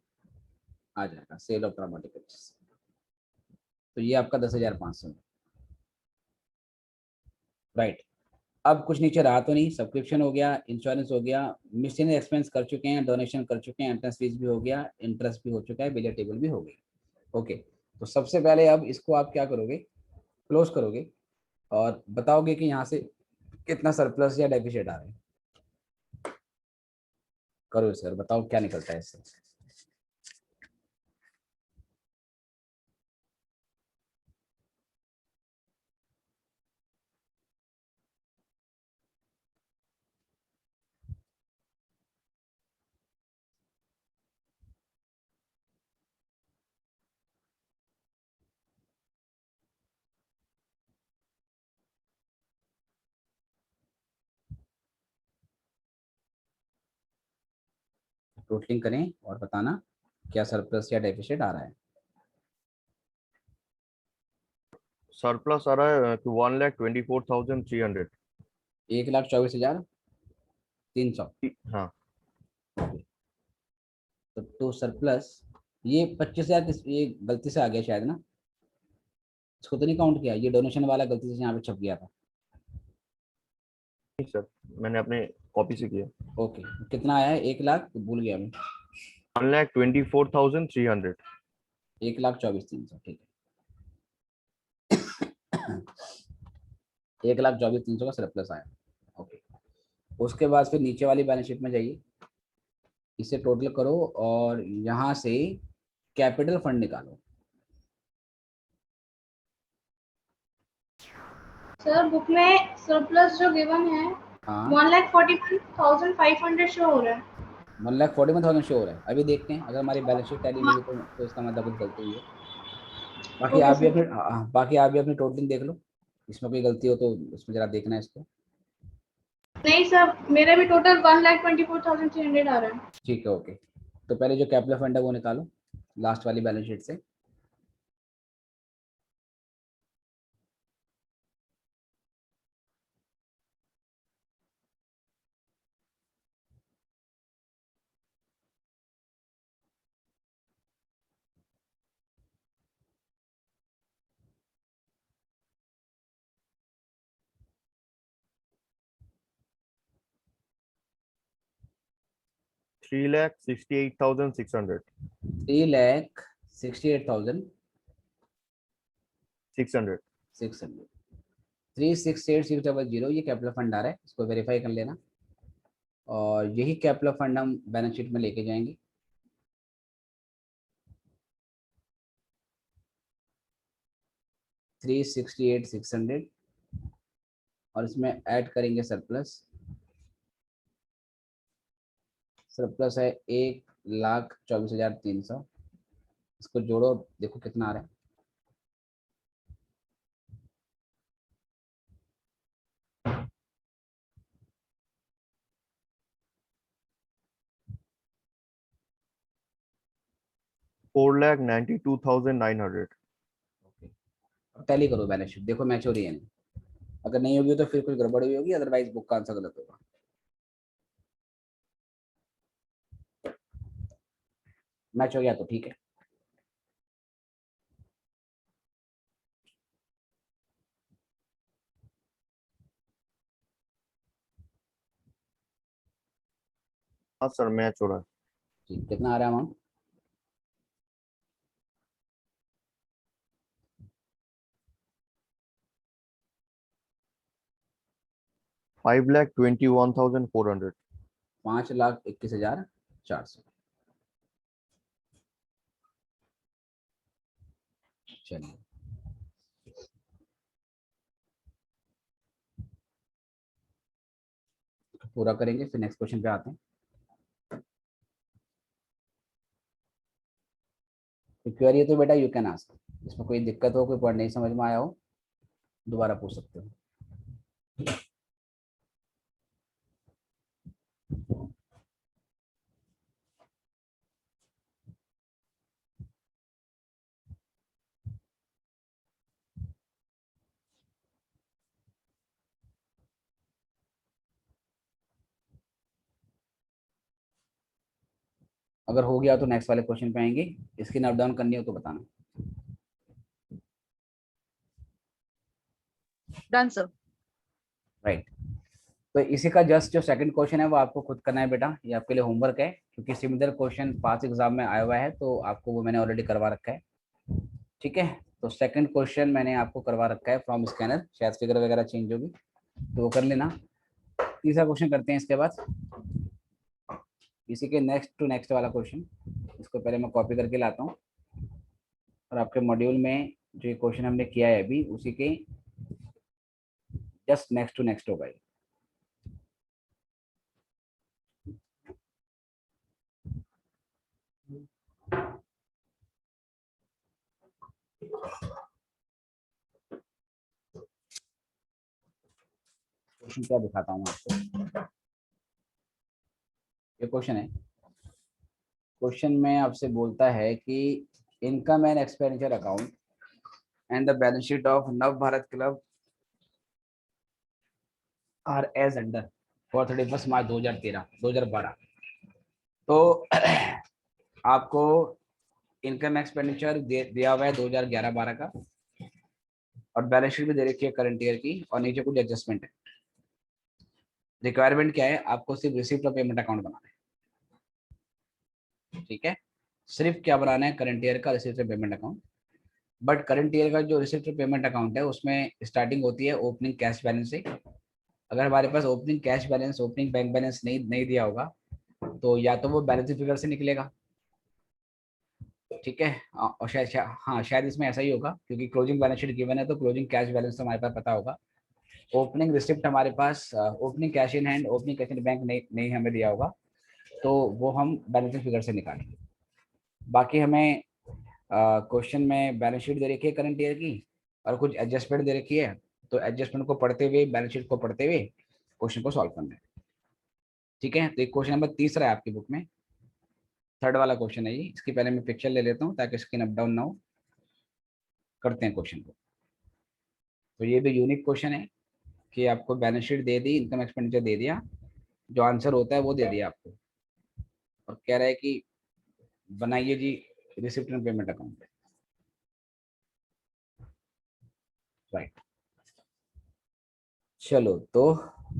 S1: आ जाएगा सेल ऑफ ड्रामा टिकट्स। तो ये आपका 10,500। राइट, अब कुछ नीचे रहा तो नहीं। सब्सक्रिप्शन हो गया, इंश्योरेंस हो गया, मिसलेनियस एक्सपेंस कर चुके हैं, डोनेशन कर चुके हैं, एंट्रेंस फीस भी हो गया, इंटरेस्ट भी हो चुका है, बिलियर टेबल भी हो गई। ओके, तो सबसे पहले अब इसको आप क्या करोगे, क्लोज करोगे और बताओगे कि यहाँ से कितना सरप्लस या डेफिसिट आ रहा है। करो सर, बताओ क्या निकलता है इससे। टोटलिंग करें और बताना क्या सरप्लस या डेफिसिट आ रहा है।
S2: सरप्लस आ रहा है 1,24,300।
S1: 1,24,300।
S2: हाँ
S1: तो सरप्लस ये 25,000 ये गलती से आ गया शायद ना, इसको तो नहीं काउंट किया, ये डोनेशन वाला गलती से यहाँ पे छप गया था।
S2: नहीं सर, मैंने अपने कॉपी से किया।
S1: ओके, कितना आया है? 1,00,000 भूल गया मैं।
S2: 1,24,300।
S1: 1,24,300 ठीक है। 1,24,300 का सरप्लस आया। ओके, उसके बाद फिर नीचे वाली बैलेंस शीट में जाइए, इसे टोटल करो और यहाँ से कैपिटल फंड निकालो।
S4: सर बुक में सरप्लस जो गिवन है
S1: हाँ
S4: 1,41,500 शो हो रहा है।
S1: 1,41,000 शो हो रहा है। अभी देखते हैं, अगर हमारी बैलेंस शीट टैली नहीं हुई तो इसका मतलब कुछ गलती हुई है। बाकी
S4: ओके
S1: आप भी
S4: सर।
S1: अपनी बाकी आप भी अपनी टोटलिंग देख लो, इसमें कोई गलती हो तो उसमें जरा देखना है इसको।
S4: नहीं सर, मेरा भी टोटल 1,24,300 आ रहा है।
S1: ठीक है, ओके। तो पहले जो कैपिटल फंड है वो निकालो लास्ट वाली बैलेंस शीट से।
S2: थ्री लैख 68,600।
S1: 3,68,600। 3,68,600 ये कैपिटल फंड आ रहा है, इसको वेरीफाई कर लेना। और यही कैपिटल फंड हम बैलेंस शीट में लेके जाएंगे। थ्री 68,600 और इसमें ऐड करेंगे सरप्लस। सरप्लस है 1,24,300। इसको जोड़ो, देखो कितना आ रहा है।
S2: $4,92,900।
S1: अब टैली करो बैलेंस शीट, देखो मैच हो रही है नहीं। अगर नहीं होगी तो फिर कुछ गड़बड़ हुई होगी, अदरवाइज बुक का आंसर गलत होगा। मैच हो गया तो ठीक है।
S2: हाँ सर, मैच हो रहा है।
S1: ठीक, कितना आ रहा है अमाउंट?
S2: 5,21,400।
S1: 5,21,400। चलिए, पूरा करेंगे फिर नेक्स्ट क्वेश्चन पे आते हैं। तो क्वेरी है तो बेटा यू कैन आस्क, इसमें कोई दिक्कत हो, कोई पॉइंट नहीं समझ में आया हो, दोबारा पूछ सकते हो। अगर हो गया तो नेक्स्ट वाले क्वेश्चन पे आएंगे। स्क्रीन अप डाउन करनी हो तो बताना।
S3: Done sir.
S1: राइट, तो इसी का जस्ट जो सेकंड क्वेश्चन है वो आपको खुद करना है बेटा, ये आपके लिए होमवर्क है, क्योंकि सिमिलर क्वेश्चन पास एग्जाम में आया हुआ है तो आपको वो मैंने ऑलरेडी करवा रखा है। ठीक है, तो सेकंड क्वेश्चन मैंने आपको करवा रखा है फ्रॉम स्कैनर, शायद फिगर वगैरह चेंज होगी तो वो कर लेना। तीसरा क्वेश्चन करते हैं इसके बाद, इसी के नेक्स्ट टू नेक्स्ट वाला क्वेश्चन। इसको पहले मैं कॉपी करके लाता हूँ और आपके मॉड्यूल में जो क्वेश्चन हमने किया है अभी उसी के जस्ट नेक्स्ट टू नेक्स्ट होगा ये। क्वेश्चन क्या दिखाता हूँ आपको, ये क्वेश्चन है। क्वेश्चन में आपसे बोलता है कि income and expenditure account and the balance sheet of Nav Bharat club are as under for 31 March 2012। तो आपको इनकम एक्सपेंडिचर दिया हुआ है 2011-12 का और बैलेंस शीट भी दे रखी है करंट ईयर की और नीचे कुछ एडजस्टमेंट है। रिक्वायरमेंट क्या है, आपको सिर्फ रिसिप्ट और पेमेंट अकाउंट बनाना है। ठीक है, सिर्फ क्या बनाना है, करंट ईयर का रिसिप्ट और payment account. But current year का जो रिसिप्ट और पेमेंट अकाउंट है उसमें स्टार्टिंग होती है ओपनिंग कैश बैलेंस से। अगर हमारे पास opening cash balance, opening bank balance नहीं दिया होगा तो या तो वो बैलेंस फिगर से निकलेगा, ठीक है, और शायद इसमें ऐसा ही होगा क्योंकि क्लोजिंग बैलेंस शीट गिवन है तो क्लोजिंग कैश बैलेंस तो हमारे पास पता होगा। ओपनिंग रिसिप्ट हमारे पास, opening cash in hand, opening cash in bank नहीं हमें दिया होगा तो वो हम बैलेंस फिगर से निकालेंगे। बाकी हमें क्वेश्चन में बैलेंस शीट दे रखी है करंट ईयर की और कुछ एडजस्टमेंट दे रखी है, तो एडजस्टमेंट को पढ़ते हुए, बैलेंस शीट को पढ़ते हुए क्वेश्चन को सॉल्व करना है। ठीक है, तो एक क्वेश्चन नंबर 3 है आपकी बुक में, थर्ड वाला क्वेश्चन है ये। इसकी पहले मैं पिक्चर ले लेता हूँ ताकि स्क्रीन अप डाउन ना हो। करते हैं क्वेश्चन को। तो ये भी यूनिक क्वेश्चन है कि आपको बैलेंस शीट दे दी, इनकम एक्सपेंडिचर दे दिया, जो आंसर होता है वो दे दिया आपको और कह रहा है कि बनाइए जी receipt and payment account. Right, चलो तो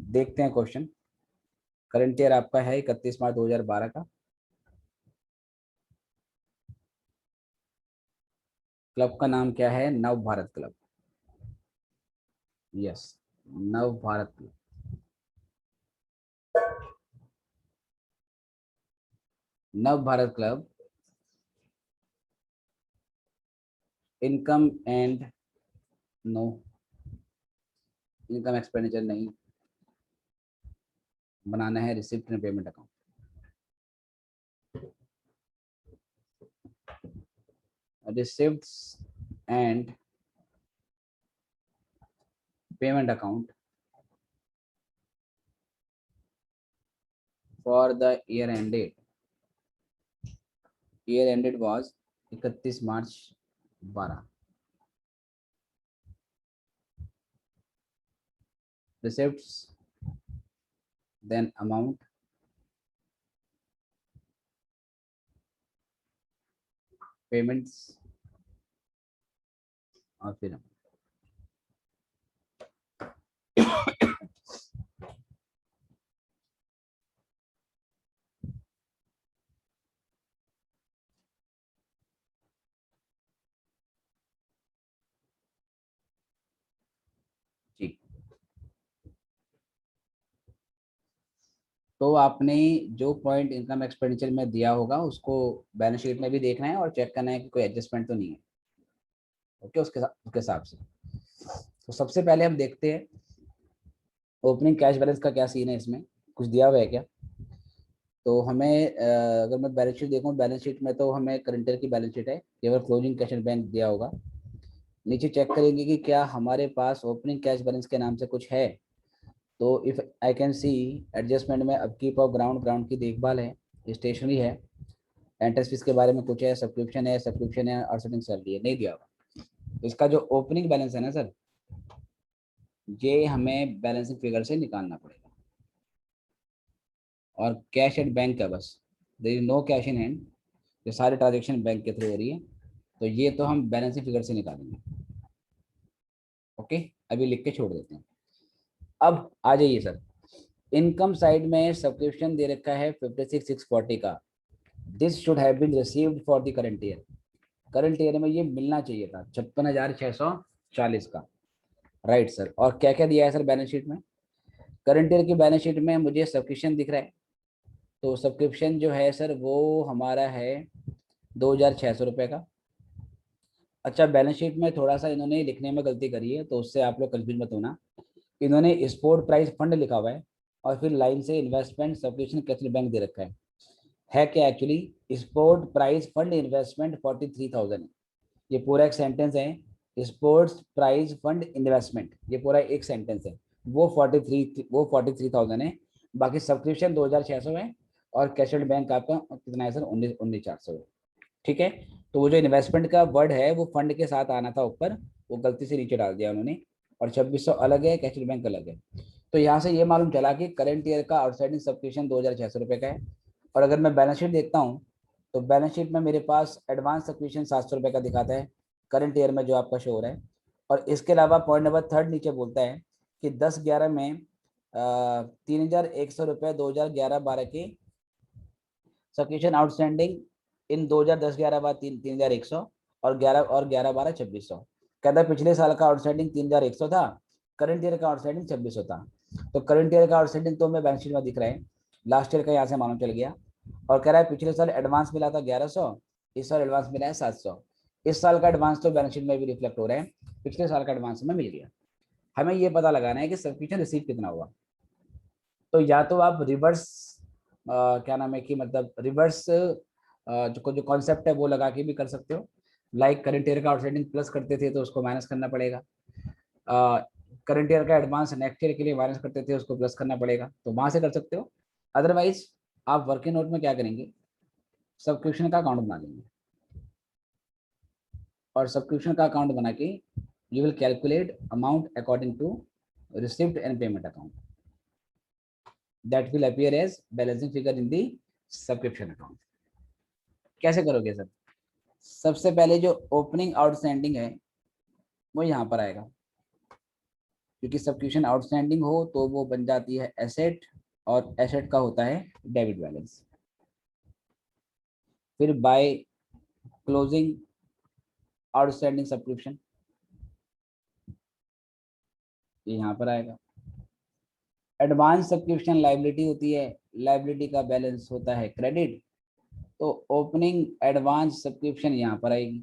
S1: देखते हैं क्वेश्चन। करंट ईयर आपका है 31 मार्च 2012 का। क्लब का नाम क्या है, नव भारत क्लब। यस, नव Bharat club. Nav Bharat club income and, no, income expenditure नहीं, बनाना है receipt and payment account. Receipts and payment account for the year ended, year ended was 31 March 12। receipts, then amount, payments और फिर ठीक। तो आपने जो पॉइंट इनकम एक्सपेंडिचर में दिया होगा उसको बैलेंस शीट में भी देखना है और चेक करना है कि कोई एडजस्टमेंट तो नहीं है। ओके, उसके हिसाब से तो सबसे पहले हम देखते हैं ओपनिंग कैश बैलेंस का क्या सीन है, इसमें कुछ दिया हुआ है क्या। तो हमें अगर मैं बैलेंस शीट देखूँ, बैलेंस शीट में तो हमें करंट ईयर की बैलेंस शीट है, केवल क्लोजिंग कैश एंड बैंक दिया होगा। नीचे चेक करेंगे कि क्या हमारे पास ओपनिंग कैश बैलेंस के नाम से कुछ है। तो if I can see adjustment में अपकीप ऑफ ग्राउंड, ग्राउंड की देखभाल है, स्टेशनरी है, एंट्रेंस फीस के बारे में कुछ है, सब्सक्रिप्शन है और सेटिंग सैलरी है, नहीं दिया होगा। तो इसका जो ओपनिंग बैलेंस है ना सर, ये हमें बैलेंसिंग फिगर से निकालना पड़ेगा। और कैश एट बैंक का बस, there is no cash in hand, ये सारे ट्रांजेक्शन बैंक के थ्रू हो रही है, तो ये तो हम बैलेंसिंग फिगर से निकालेंगे। ओके, अभी लिख के छोड़ देते हैं। अब आ जाइए सर, इनकम साइड में सब्सक्रिप्शन दे रखा है 56,640 का, this should have been received for the current year. Current year में ये मिलना चाहिए था 56,640 का। राइट सर, और क्या क्या दिया है सर बैलेंस शीट में? करंट ईयर की बैलेंस शीट में मुझे सब्सक्रिप्शन दिख रहा है, तो सब्सक्रिप्शन जो है सर वो हमारा है 2,600 रुपये का। अच्छा, बैलेंस शीट में थोड़ा सा इन्होंने लिखने में गलती करी है, तो उससे आप लोग कंफ्यूज मत होना। इन्होंने स्पोर्ट प्राइस फंड लिखा हुआ है और फिर लाइन से इन्वेस्टमेंट सब्सक्रिप्शन कैपिटल बैंक दे रखा है क्या actually sport price fund investment 43,000 है। ये पूरा एक सेंटेंस है, स्पोर्ट्स प्राइज फंड इन्वेस्टमेंट, ये पूरा एक सेंटेंस है। वो 43,000 है। बाकी सब्सक्रिप्शन 2,600 है और कैशड बैंक आपका कितना है सर? 19,400 है। ठीक है, तो वो जो इन्वेस्टमेंट का वर्ड है वो फंड के साथ आना था ऊपर, वो गलती से नीचे डाल दिया उन्होंने। और 2600 अलग है, कैशड बैंक अलग है। तो यहाँ से ये मालूम चला कि करंट ईयर का आउटस्टैंडिंग सब्सक्रिप्शन 2,600 रुपये का है। और अगर मैं बैलेंस शीट देखता हूँ तो बैलेंस शीट में मेरे पास एडवांस सब्सक्रिप्शन 700 रुपये का दिखाता है करंट ईयर में जो आपका शो हो रहा है। और इसके अलावा पॉइंट नंबर 3 नीचे बोलता है कि 10/11 में 3,100 रुपये 2011-12 के सब्सक्रिप्शन आउटस्टैंडिंग इन 2010-11 3,100 और 11-12 2,600। कहता है पिछले साल का आउटस्टैंडिंग 3,100 था, करंट ईयर का आउटस्टैंडिंग 2,600 था। तो करंट ईयर का आउटस्टैंडिंग तो मैं बैलेंस शीट में दिख रहा है, लास्ट ईयर का यहाँ से मालूम चल गया। और कह रहा है पिछले साल एडवांस मिला था 1,100, इस साल एडवांस मिला है 700। इस साल का एडवांस तो बैलेंस शीट में भी रिफ्लेक्ट हो रहा है, पिछले साल का एडवांस में मिल गया। हमें ये पता लगाना है कि सब्सक्रिप्शन रिसीव कितना हुआ। तो या तो आप रिवर्स क्या नाम है कि मतलब रिवर्स जो कॉन्सेप्ट है वो लगा के भी कर सकते हो। लाइक करंट ईयर का आउटस्टैंडिंग प्लस करते थे तो उसको माइनस करना पड़ेगा, करंट ईयर का एडवांस नेक्स्ट ईयर के लिए माइनस करते थे उसको प्लस करना पड़ेगा, तो वहां से कर सकते हो। अदरवाइज आप वर्किंग नोट में क्या करेंगे, सब्सक्रिप्शन का अकाउंट बना लेंगे और सब्सक्रिप्शन का अकाउंट बना के you will calculate amount according to receipt and payment account that will appear as balancing figure in the subscription account. कैसे करोगे सर? सबसे पहले जो ओपनिंग आउटस्टैंडिंग है वो यहाँ पर आएगा, क्योंकि सब्सक्रिप्शन आउटस्टैंडिंग हो तो वो बन जाती है एसेट, और एसेट का होता है डेबिट बैलेंस। फिर बाय क्लोजिंग आउटस्टैंडिंग सब्सक्रिप्शन ये यहाँ पर आएगा। एडवांस सब्सक्रिप्शन लायबिलिटी होती है, लायबिलिटी का बैलेंस होता है क्रेडिट, तो ओपनिंग एडवांस सब्सक्रिप्शन यहाँ पर आएगी।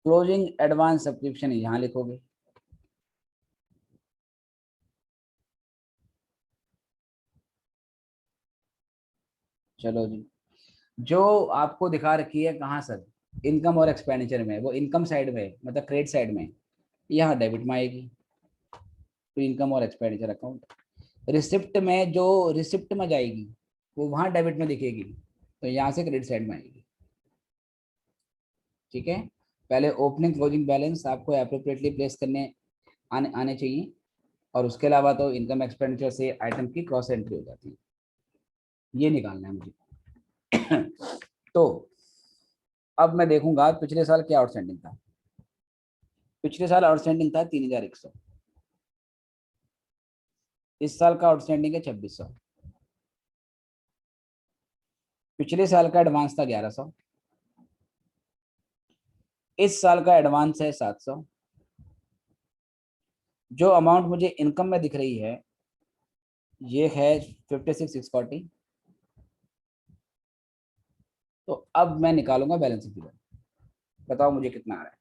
S1: क्लोजिंग एडवांस सब्सक्रिप्शन यहाँ लिखोगे। चलो जी, जो आपको दिखा रखी है कहाँ सर, इनकम और एक्सपेंडिचर में, वो इनकम साइड में मतलब क्रेडिट साइड में, यहाँ डेबिट में आएगी। तो इनकम और एक्सपेंडिचर अकाउंट, रिसिप्ट में जो रिसिप्ट में जाएगी वो वहाँ डेबिट में दिखेगी, तो यहाँ से क्रेडिट साइड में आएगी। ठीक है, पहले ओपनिंग क्लोजिंग बैलेंस आपको अप्रोप्रिएटली प्लेस करने आने चाहिए, और उसके अलावा तो इनकम एक्सपेंडिचर से आइटम की क्रॉस एंट्री हो जाती है, ये निकालना है मुझे। तो अब मैं देखूंगा पिछले साल क्या आउटस्टैंडिंग था। पिछले साल आउटस्टैंडिंग था 3,100, इस साल का आउटस्टैंडिंग है 2,600, पिछले साल का एडवांस था 1,100, इस साल का एडवांस है 700। जो अमाउंट मुझे इनकम में दिख रही है ये है 56,640। तो अब मैं निकालूंगा बैलेंस फिगर, बताओ मुझे कितना आ रहा है।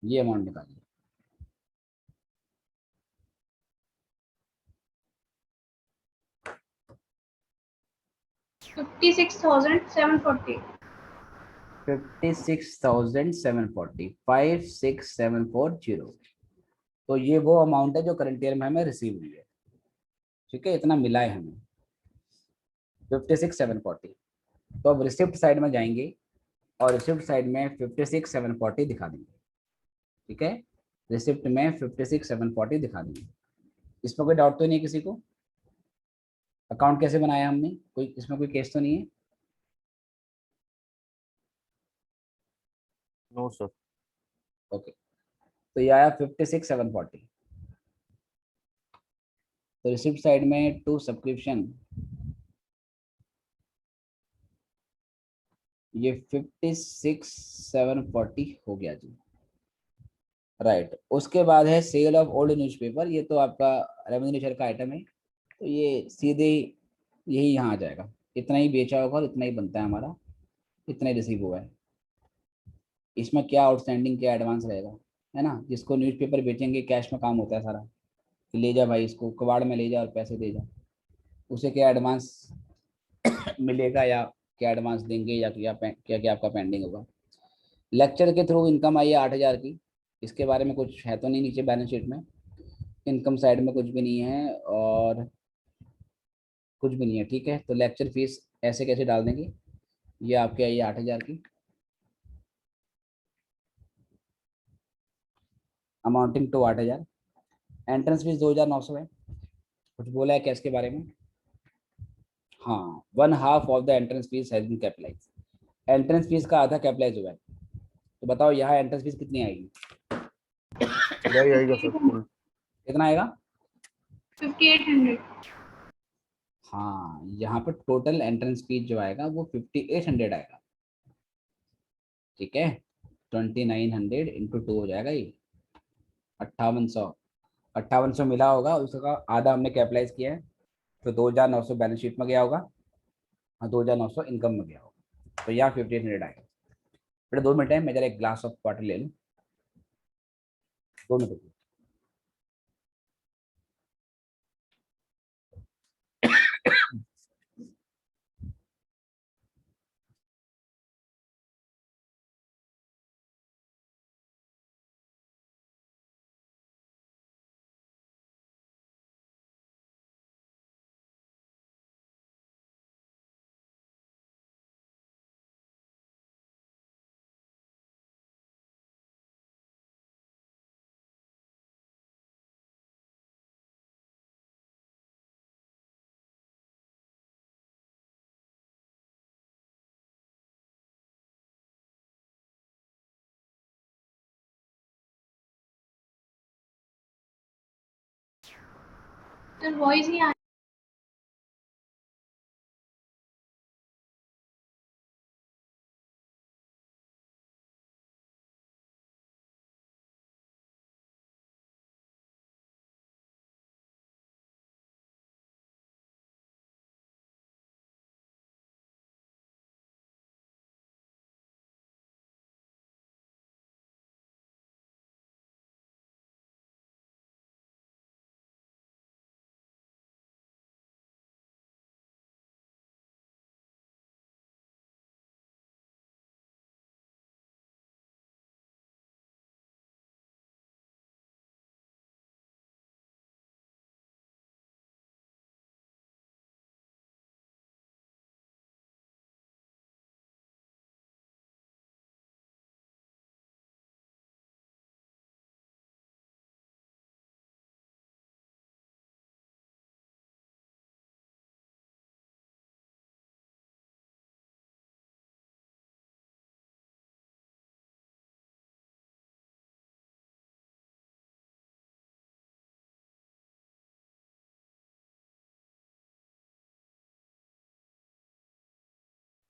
S1: ये अमाउंट निकालिए।
S4: 56,740।
S1: 56,740, 56,740। तो ये वो अमाउंट है जो करंट ईयर में हमें रिसीव हुई है। ठीक है, इतना मिला है हमें 56,740। तो अब रिसिप्ट साइड में जाएंगे और रिसिप्ट साइड में 56,740 दिखा देंगे। ठीक है, रिसिप्ट में 56,740 दिखा देंगे। इसमें कोई डाउट तो नहीं है किसी को? अकाउंट कैसे बनाया हमने, कोई इसमें कोई केस तो नहीं है?
S2: No sir.
S1: ओके, तो ये आया 56,740। तो रिसिप्ट साइड में टू सब्सक्रिप्शन ये 56,740 हो गया जी। राइट, उसके बाद है सेल ऑफ ओल्ड न्यूज़पेपर, ये तो आपका रेवेन्यू शेयर का आइटम है, तो ये सीधे यही यहाँ आ जाएगा। इतना ही बेचा होगा और इतना ही बनता है हमारा, इतना ही रिसीव हुआ है। इसमें क्या आउटस्टैंडिंग क्या एडवांस रहेगा, है ना। जिसको न्यूज़पेपर बेचेंगे कैश में काम होता है सारा, कि ले जा भाई इसको कबाड़ में ले जा और पैसे दे जा, उसे क्या एडवांस मिलेगा या क्या एडवांस देंगे या क्या क्या क्या आपका पेंडिंग होगा। लेक्चर के थ्रू इनकम आई है 8,000 की, इसके बारे में कुछ है तो नहीं नीचे बैलेंस शीट में, इनकम साइड में कुछ भी नहीं है और कुछ भी नहीं है, ठीक है। तो लेक्चर फीस ऐसे कैसे डाल देंगे, ये आपके आई है 8,000 की, अमाउंटिंग टू 8,000। एंट्रेंस फीस 2,900 है। कुछ बोला है क्या इसके बारे में? हाँ, 1/2 of the entrance fees has been capitalise, entrance fees का आधा कैपिटलाइज हुआ है। तो बताओ यहाँ एंट्रेंस फीस कितनी आएगी?
S2: क्या ही आएगा सर फुल?
S1: कितना आएगा?
S4: 5800।
S1: हाँ, यहाँ पर टोटल एंट्रेंस फीस जो आएगा वो 5800 आएगा, ठीक है। 2900 इंटू 2 हो जाएगा ये 5800। 5800 मिला होगा, उसका आधा हमने कैपिटलाइज किया है, तो 2,900 बैलेंस शीट में गया होगा और 2,900 इनकम में गया होगा, तो यहाँ 5800 आएगा। बेटा 2 मिनट है, मैं जरा एक ग्लास ऑफ वाटर ले लूँ, 2 मिनट।
S4: सर वॉइस ही आ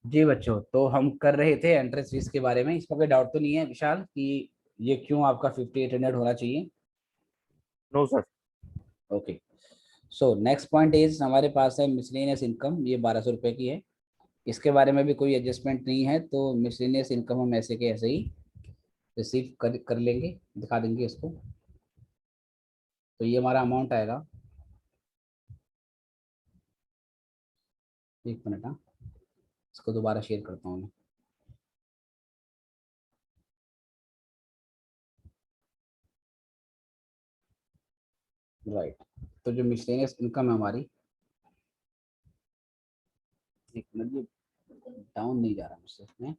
S1: जी बच्चों, तो हम कर रहे थे एंट्रेंस फीस के बारे में, इसका कोई डाउट तो नहीं है विशाल कि ये क्यों आपका 5800 होना चाहिए?
S2: No sir.
S1: Okay, so next point is हमारे पास है मिसलेनियस इनकम, ये 1,200 रुपये की है। इसके बारे में भी कोई एडजस्टमेंट नहीं है, तो मिसलेनियस इनकम हम ऐसे के ऐसे ही रिसीव कर लेंगे, दिखा देंगे इसको। तो ये हमारा अमाउंट आएगा, एक मिनट, हाँ इसको दोबारा शेयर करता हूँ मैं। राइट, तो जो मिसलेनियस इनकम है हमारी, एक मिनट, ये डाउन नहीं जा रहा मुझसे इसमें,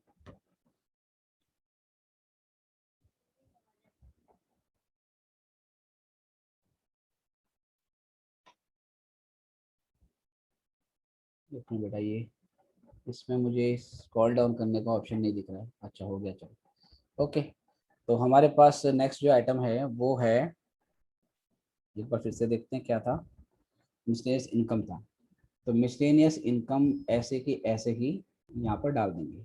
S1: एक मिनट बेटा, ये इसमें मुझे स्क्रॉल डाउन करने का ऑप्शन नहीं दिख रहा है। अच्छा हो गया, चलो ओके। तो हमारे पास नेक्स्ट जो आइटम है वो है, एक बार फिर से देखते हैं क्या था। मिसलेनियस इनकम था, तो मिसलेनियस इनकम ऐसे की ऐसे ही यहाँ पर डाल देंगे,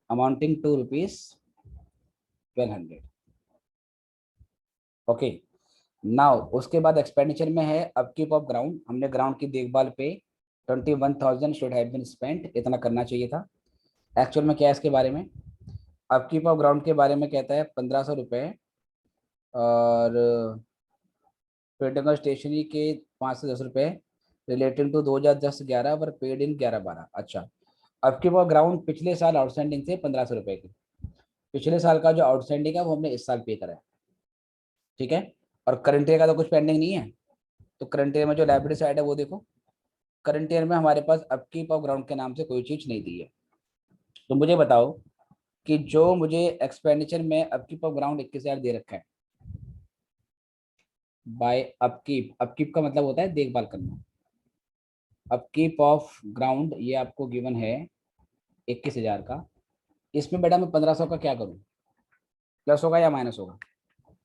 S1: अमाउंटिंग टू ₹1200। ओके, नाउ उसके बाद एक्सपेंडिचर में है अपकीप ऑफ ग्राउंड, हमने ग्राउंड की देखभाल पे 21,000 शुड हैव बीन स्पेंट, इतना करना चाहिए था। एक्चुअल में क्या है इसके बारे में, अपकीप ऑफ ग्राउंड के बारे में कहता है 1500 रुपये, और पेंटिंग और स्टेशनरी के 5 से 10 रुपये रिलेटिंग टू 2010-11 पर पेड इन 11-12। अच्छा, अपकीप ऑफ ग्राउंड पिछले साल आउटस्टैंडिंग थे 1500 रुपये की, पिछले साल का जो आउटस्टैंडिंग है वो हमने इस साल पे करा है, ठीक है। और करंट ईयर का तो कुछ पेंडिंग नहीं है, तो करंट ईयर में जो लायबिलिटी साइड है वो देखो, करंट ईयर में हमारे पास अपकीप ऑफ ग्राउंड के नाम से कोई चीज नहीं दी है। तो मुझे बताओ कि जो मुझे एक्सपेंडिचर में अपकीप ऑफ ग्राउंड 21,000 दे रखा है बाय अपकीप, अपकीप का मतलब होता है देखभाल करना, अपकीप ऑफ ग्राउंड ये आपको गिवन है 21,000 का, इसमें बेटा मैं 1500 का क्या करूं, प्लस होगा या माइनस होगा?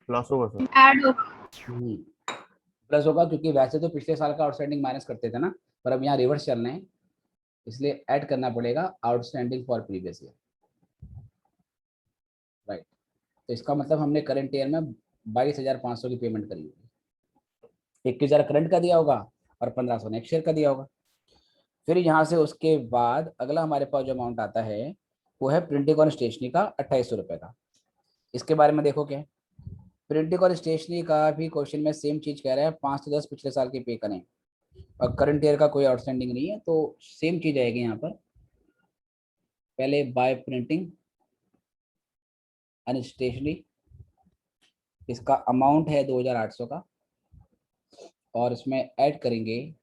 S2: प्लस होगा सर।
S4: ऐड हो
S1: प्लस होगा, क्योंकि वैसे तो पिछले साल का आउटस्टैंडिंग माइनस करते थे ना, पर अब यहाँ रिवर्स चलना है, इसलिए ऐड करना पड़ेगा outstanding for previous year, right. तो इसका मतलब हमने करंट ईयर में 22,500 की पेमेंट करी होगी, 21,000 करंट का दिया होगा और 1500 नेक्स्ट ईयर का दिया होगा। फिर यहाँ से उसके बाद अगला हमारे पास जो अमाउंट आता है वो है प्रिंटिंग और स्टेशनरी का 2800 रुपये का। इसके बारे में देखो क्या है, प्रिंटिंग और स्टेशनरी का भी क्वेश्चन में सेम चीज कह रहा है, 5 से 10 पिछले साल के पे करें, और करंट ईयर का कोई आउटस्टैंडिंग नहीं है, तो सेम चीज आएगी यहाँ पर, पहले बाय प्रिंटिंग एंड स्टेशनरी, इसका अमाउंट है 2,800 का, और इसमें ऐड करेंगे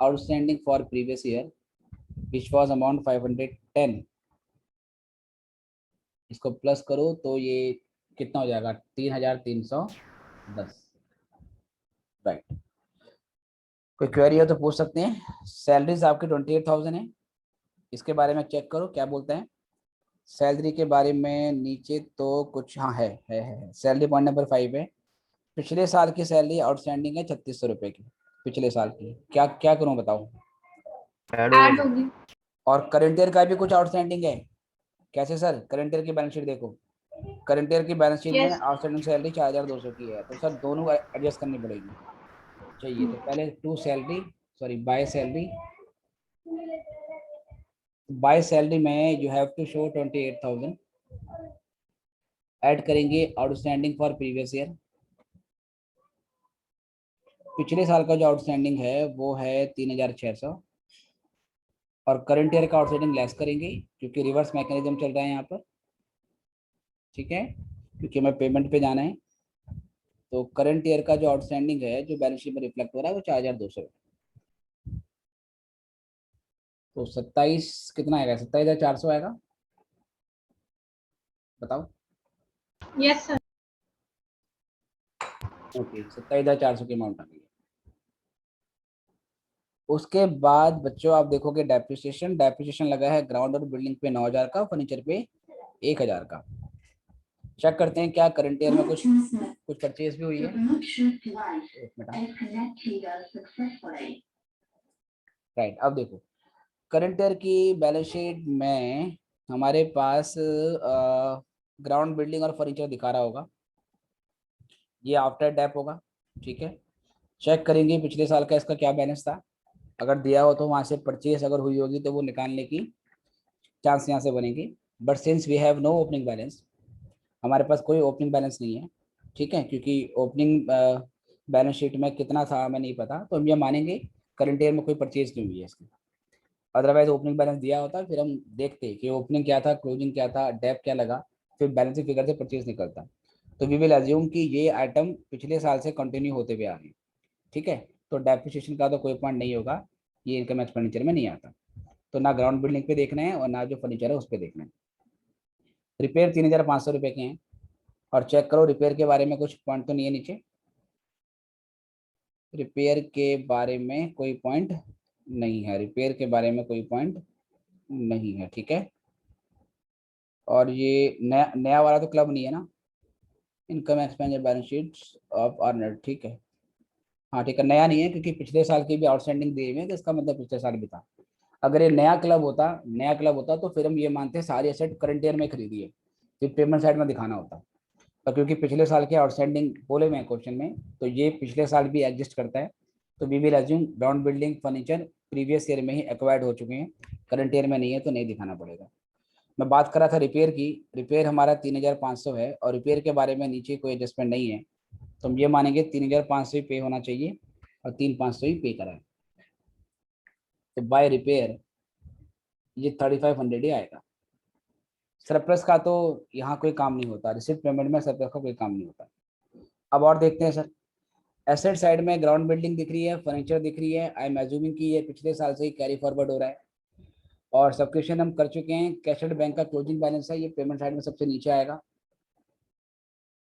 S1: outstanding for previous year which was amount 510, इसको प्लस करो तो ये कितना हो जाएगा, 3,310, राइट। कोई क्वेरी हो तो पूछ सकते हैं। सैलरीज आपकी 28,000 है, इसके बारे में चेक करो क्या बोलते हैं। सैलरी के बारे में नीचे तो कुछ, हाँ है। सैलरी पॉइंट नंबर 5 है, पिछले साल की सैलरी आउटस्टैंडिंग है 3600 रुपये की, पिछले साल की, क्या क्या करूँ बताओ?
S2: ऐड
S4: ऐड
S2: होगा
S4: होगी।
S1: और करंट ईयर का भी कुछ आउटस्टैंडिंग है, कैसे सर? करंट ईयर की बैलेंस शीट देखो, करंट ईयर की बैलेंस शीट में
S4: यस
S1: आउटस्टैंडिंग सैलरी 4,200 की है, तो सर दोनों एडजस्ट करनी पड़ेगी। चाहिए तो पहले to salary, sorry by salary, by salary में you have to show 28,000, add करेंगे आउटस्टैंडिंग फॉर प्रीवियस ईयर, पिछले साल का जो आउटस्टैंडिंग है वो है 3,600, और करंट ईयर का आउटस्टैंडिंग लेस करेंगे क्योंकि रिवर्स मैकेनिज्म चल रहा है यहाँ पर, ठीक है, क्योंकि हमें पेमेंट पे जाना है। तो करंट ईयर का जो आउटस्टैंडिंग है जो बैलेंस शीट में रिफ्लेक्ट हो रहा है वो 4,200, तो 27 कितना आएगा, 27,400 आएगा, बताओ।
S4: Yes sir.
S1: ओके, 27,400 की अमाउंट आ गई है। उसके बाद बच्चों आप देखोगे डेप्रिसिएशन, डेप्रिसिएशन लगा है ग्राउंड और बिल्डिंग पे 9,000 का, फर्नीचर पे 1,000 का। चेक करते हैं क्या करंट ईयर में कुछ परचेज भी हुई है, एक मिनट, राइट। अब देखो करंट ईयर की बैलेंस शीट में हमारे पास ग्राउंड बिल्डिंग और फर्नीचर दिखा रहा होगा, ये आफ्टर डेप होगा, ठीक है। चेक करेंगे पिछले साल का इसका क्या बैलेंस था, अगर दिया हो तो वहां से परचेज अगर हुई होगी तो वो निकालने की चांस यहाँ से बनेंगे, but since we have no opening balance, हमारे पास कोई ओपनिंग बैलेंस नहीं है, ठीक है, क्योंकि ओपनिंग बैलेंस शीट में कितना था हमें नहीं पता, तो हम ये मानेंगे करंट ईयर में कोई परचेज नहीं हुई है इसकी। अदरवाइज ओपनिंग बैलेंस दिया होता फिर हम देखते कि ओपनिंग क्या था, क्लोजिंग क्या था, डेप क्या लगा, फिर बैलेंसिंग फिगर से परचेज निकलता। तो वी विल अज्यूम कि ये आइटम पिछले साल से कंटिन्यू होते हुए आ रहे हैं, ठीक है। तो डेप्रिसिएशन का तो कोई पॉइंट नहीं होगा, ये इनकम एक्सपेंडिचर में नहीं आता, तो ना ग्राउंड बिल्डिंग पे देखना है और ना जो फर्नीचर है उस पर देखना है। रिपेयर 3,500 रुपये के हैं, और चेक करो रिपेयर के बारे में कुछ पॉइंट तो नहीं है नीचे, रिपेयर के बारे में कोई पॉइंट नहीं है, रिपेयर के बारे में कोई पॉइंट नहीं है, ठीक है। और ये नया नया वाला तो क्लब नहीं है ना, income expenditure balance sheet of earner, ठीक है। हाँ ठीक है, नया नहीं है क्योंकि पिछले साल की भी आउटस्टैंडिंग दिए हुए हैं, तो इसका मतलब पिछले साल भी था। अगर ये नया क्लब होता तो फिर हम ये मानते हैं सारी एसेट करंट ईयर में खरीदी है, फिर पेमेंट साइड में दिखाना होता। पर क्योंकि पिछले साल के आउटस्टैंडिंग बोले हुए हैं क्वेश्चन में, तो ये पिछले साल भी एग्जिस्ट करता है। तो we will assume ground building furniture previous year में ही एक्वायर्ड हो चुके हैं, करंट ईयर में नहीं है तो नहीं दिखाना पड़ेगा। मैं बात कर रहा था रिपेयर की, रिपेयर हमारा 3,500 है और रिपेयर के बारे में नीचे कोई एडजस्टमेंट नहीं है, तो हम ये मानेंगे 3,500 ही पे होना चाहिए और 3,500 ही पे करा है। तो बाय रिपेयर ये 3,500 ही आएगा। सरप्लस का तो यहाँ कोई काम नहीं होता, रिसिप्ट पेमेंट में सरप्लस का कोई काम नहीं होता। अब और देखते हैं सर, एसेट साइड में ग्राउंड बिल्डिंग दिख रही है, फर्नीचर दिख रही है, आई एम एज्यूमिंग कि ये पिछले साल से ही कैरी फॉरवर्ड हो रहा है। और सब्सक्रिप्शन हम कर चुके हैं, कैशड बैंक का क्लोजिंग बैलेंस है, ये पेमेंट साइड में सबसे नीचे आएगा।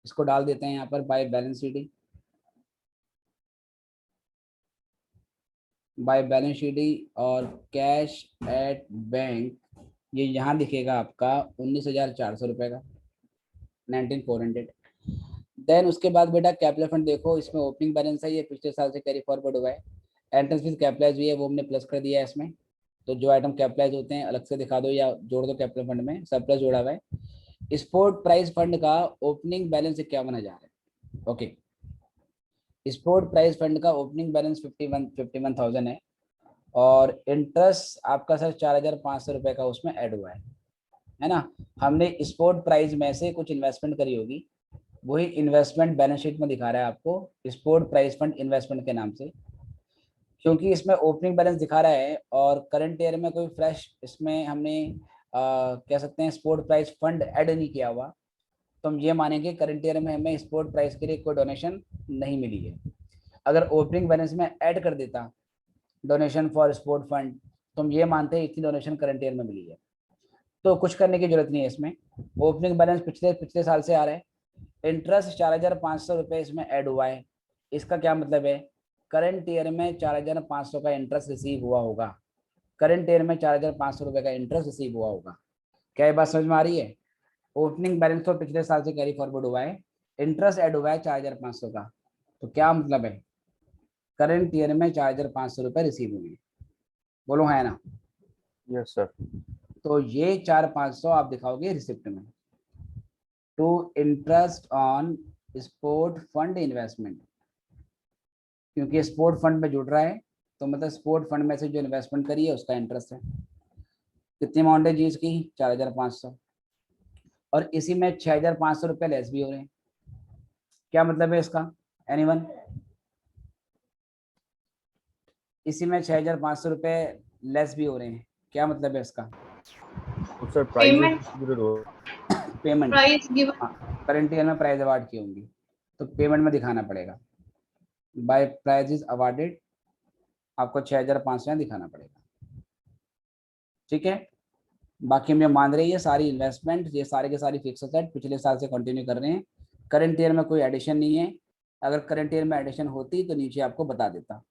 S1: इसको डाल देते हैं यहाँ पर by balance sheet, by balance sheet और कैश एट बैंक, ये यहाँ दिखेगा आपका 19,400 रुपये का, 19,400। देन उसके बाद बेटा कैपिटल फंड देखो, इसमें ओपनिंग बैलेंस है, ये पिछले साल से कैरी फॉरवर्ड हुआ है। एंट्रेंस फीस कैपिटलाइज हुई है, वो हमने प्लस कर दिया है इसमें। तो जो आइटम कैपिटलाइज होते हैं अलग से दिखा दो या जोड़ दो कैपिटल फंड में, सरप्लस जोड़ा हुआ है। स्पोर्ट प्राइस फंड का ओपनिंग बैलेंस 51,000 है। ओके, स्पोर्ट प्राइस फंड का ओपनिंग बैलेंस 51,000 है और इंटरेस्ट आपका सर 4,500 रुपये का उसमें ऐड हुआ है ना। हमने स्पोर्ट प्राइस में से कुछ इन्वेस्टमेंट करी होगी, वही इन्वेस्टमेंट बैलेंस शीट में दिखा रहा है आपको स्पोर्ट प्राइस फंड इन्वेस्टमेंट के नाम से। क्योंकि इसमें ओपनिंग बैलेंस दिखा रहा है और करंट ईयर में कोई फ्रेश इसमें हमने कह सकते हैं स्पोर्ट प्राइस फंड ऐड नहीं किया हुआ, तो हम ये मानेंगे करंट ईयर में हमें स्पोर्ट प्राइस के लिए कोई डोनेशन नहीं मिली है। अगर ओपनिंग बैलेंस में ऐड कर देता डोनेशन फॉर स्पोर्ट फंड, तो हम ये मानते हैं इतनी डोनेशन करंट ईयर में मिली है, तो कुछ करने की जरूरत नहीं है इसमें। ओपनिंग बैलेंस पिछले पिछले साल से आ रहा है, इंटरेस्ट 4,500 रुपये इसमें ऐड हुआ है। इसका क्या मतलब है, करंट ईयर में 4,500 का इंटरेस्ट रिसीव हुआ होगा, करंट ईयर में 4,500 रुपये का इंटरेस्ट रिसीव हुआ होगा। क्या ये बात समझ में आ रही है? ओपनिंग बैलेंस तो पिछले साल से कैरी फॉरवर्ड हुआ है, इंटरेस्ट ऐड हुआ है 4,500 का, तो क्या मतलब है, करंट ईयर में 4,500 रुपये रिसीव हुए हैं। बोलो है ना?
S2: Yes sir.
S1: तो ये 4,500 आप दिखाओगे रिसिप्ट में, to interest on sport fund investment, क्योंकि स्पोर्ट फंड में जुड़ रहा है तो मतलब स्पोर्ट फंड में से जो इन्वेस्टमेंट करी है उसका इंटरेस्ट है। कितनी अमाउंट है जी इसकी? 4,500, और इसी में 6,500 रुपये लेस भी हो रहे हैं। क्या मतलब है इसका? एनीवन? इसी में 6,500 रुपये लेस भी हो रहे हैं, क्या मतलब है इसका?
S2: तो सर प्राइस
S4: Payment.
S2: डिस्ट्रीब्यूटेड हो।
S1: Payment,
S4: Price given.
S1: हाँ करंट ईयर में प्राइज अवार्ड की होंगी तो पेमेंट में दिखाना पड़ेगा, बाय प्राइज इज अवार्डेड, आपको 6,500 दिखाना पड़ेगा। ठीक है, बाकी हम ये मान रहे हैं ये सारी इन्वेस्टमेंट, ये सारे के सारी फिक्स एसेट पिछले साल से कंटिन्यू कर रहे हैं, करंट ईयर में कोई एडिशन नहीं है। अगर करंट ईयर में एडिशन होती तो नीचे आपको बता देता,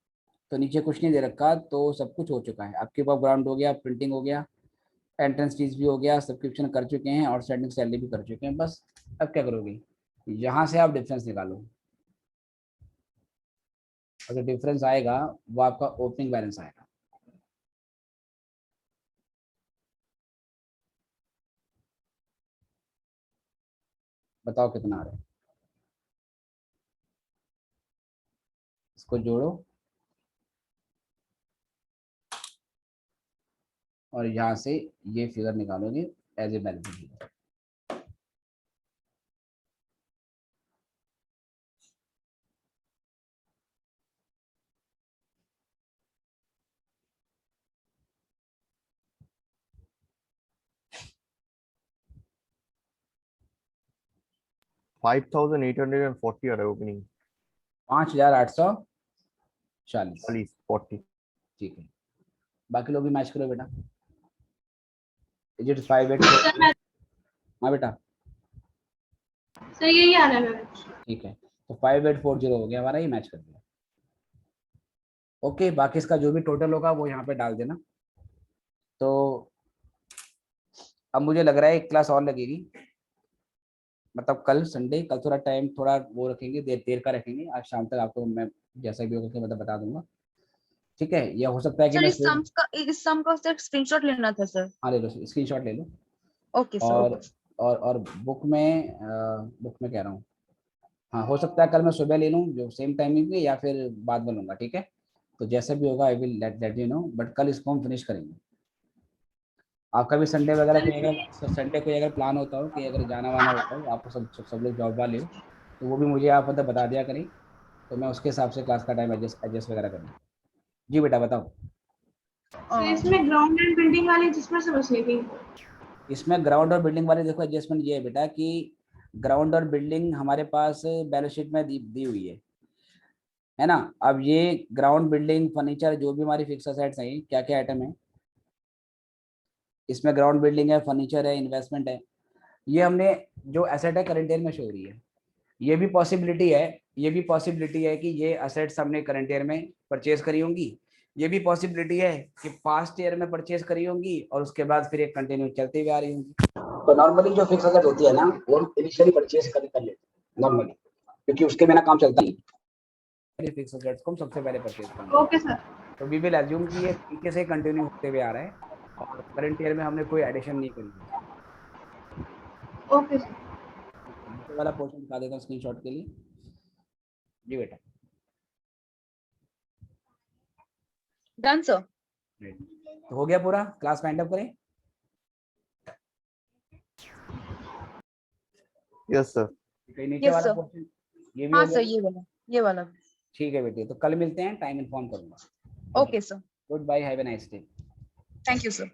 S1: तो नीचे कुछ नहीं दे रखा, तो सब कुछ हो चुका है आपके पास। ग्राउंड हो गया, प्रिंटिंग हो गया, एंट्रेंस फीस भी हो गया, सब्सक्रिप्शन कर चुके हैं और स्टैंडिंग सैलरी भी कर चुके हैं। बस अब क्या करोगे, यहाँ से आप डिफरेंस निकालो। अगर डिफरेंस आएगा वो आपका ओपनिंग बैलेंस आएगा। बताओ कितना आ रहा है, इसको जोड़ो और यहाँ से ये फिगर निकालोगे एज ए बैलेंस शीट।
S2: 5,840 आ रहा है ओपनिंग।
S1: 5,840।
S2: 40।
S1: ठीक है, बाकी लोग भी मैच करो बेटा। Is it 584?
S4: सर मैं
S1: हाँ बेटा,
S4: सर यही आ रहा है मेरे।
S1: ठीक है, तो 5,840 हो गया हमारा, ये मैच कर दिया। ओके, बाकी इसका जो भी टोटल होगा वो यहाँ पे डाल देना। तो अब मुझे लग रहा है एक क्लास और लगेगी, मतलब कल संडे, कल थोड़ा टाइम थोड़ा वो रखेंगे, देर देर का रखेंगे, आज शाम तक आपको मैं जैसा भी होगा मतलब बता दूंगा, ठीक है। या हो सकता है कि
S3: सर
S1: मैं
S3: इस सम का सर स्क्रीनशॉट लेना था सर।
S1: हाँ ले लो, स्क्रीनशॉट ले लो।
S3: ओके सर
S1: और
S3: ओके।
S1: और बुक में कह रहा हूँ, हाँ हो सकता है कल मैं सुबह ले लूँ जो सेम टाइमिंग पे, या फिर बाद में लूंगा, ठीक है। तो जैसा भी होगा I will let you know, but कल इसको हम फिनिश करेंगे। आपका भी संडे वगैरह
S4: सर
S1: कोई
S4: इसमें
S1: अगर संडे कोई अगर प्लान होता हो कि अगर जाना वाना होता हो, आपको सब लोग जॉब वाले हो, तो वो भी मुझे आप मतलब बता दिया करें, तो मैं उसके हिसाब से क्लास का टाइम एडजस्ट वगैरह करूँ। जी बेटा बताओ।
S4: सर इसमें ग्राउंड एंड बिल्डिंग वाली जिसमें से बस लेगी।
S1: इसमें ग्राउंड और बिल्डिंग वाले देखो एडजस्टमेंट ये है बेटा कि ग्राउंड और बिल्डिंग हमारे पास बैलेंस शीट में दी हुई है ना। अब ये ग्राउंड बिल्डिंग फर्नीचर जो भी हमारी फिक्स असेट्स हैं, क्या क्या आइटम है इसमें, ग्राउंड बिल्डिंग है, फर्नीचर है, इन्वेस्टमेंट है, ये हमने जो एसेट है करंट ईयर में शो हो रही है। ये भी पॉसिबिलिटी है, ये भी पॉसिबिलिटी है कि ये असेट्स हमने करंट ईयर में परचेज करी होंगी, ये भी पॉसिबिलिटी है कि पास्ट ईयर में परचेज करी होंगी और उसके बाद फिर एक कंटिन्यू चलती हुई आ रही होंगी। तो नॉर्मली जो फिक्स असेट होती है ना, वो इनिशियली परचेज कर लेते हैं नॉर्मली, क्योंकि उसके बिना काम चलता नहीं। फिक्स असेट्स को हम सबसे पहले परचेज करेंगे।
S4: Okay sir.
S1: तो वी विल एज्यूम कि ये तरीके से कंटिन्यू होते हुए आ रहा है और करंट ईयर में हमने कोई एडिशन नहीं करी है।
S4: Okay sir.
S1: नीचे वाला पोर्शन दिखा देता हूँ स्क्रीनशॉट के लिए। जी बेटा।
S3: Done sir.
S1: तो हो गया पूरा, क्लास फाइंड अप करें।
S2: Yes sir.
S1: कहीं नीचे
S3: यस
S1: वाला
S3: सर।
S1: पोर्शन ये भी
S3: हाँ
S1: हो
S3: सर
S1: गया।
S3: ये वाला।
S1: ठीक है बेटे, तो कल मिलते हैं, टाइम इन्फॉर्म करूंगा।
S3: Okay sir.
S1: Good bye, have a nice day.
S3: Thank you sir.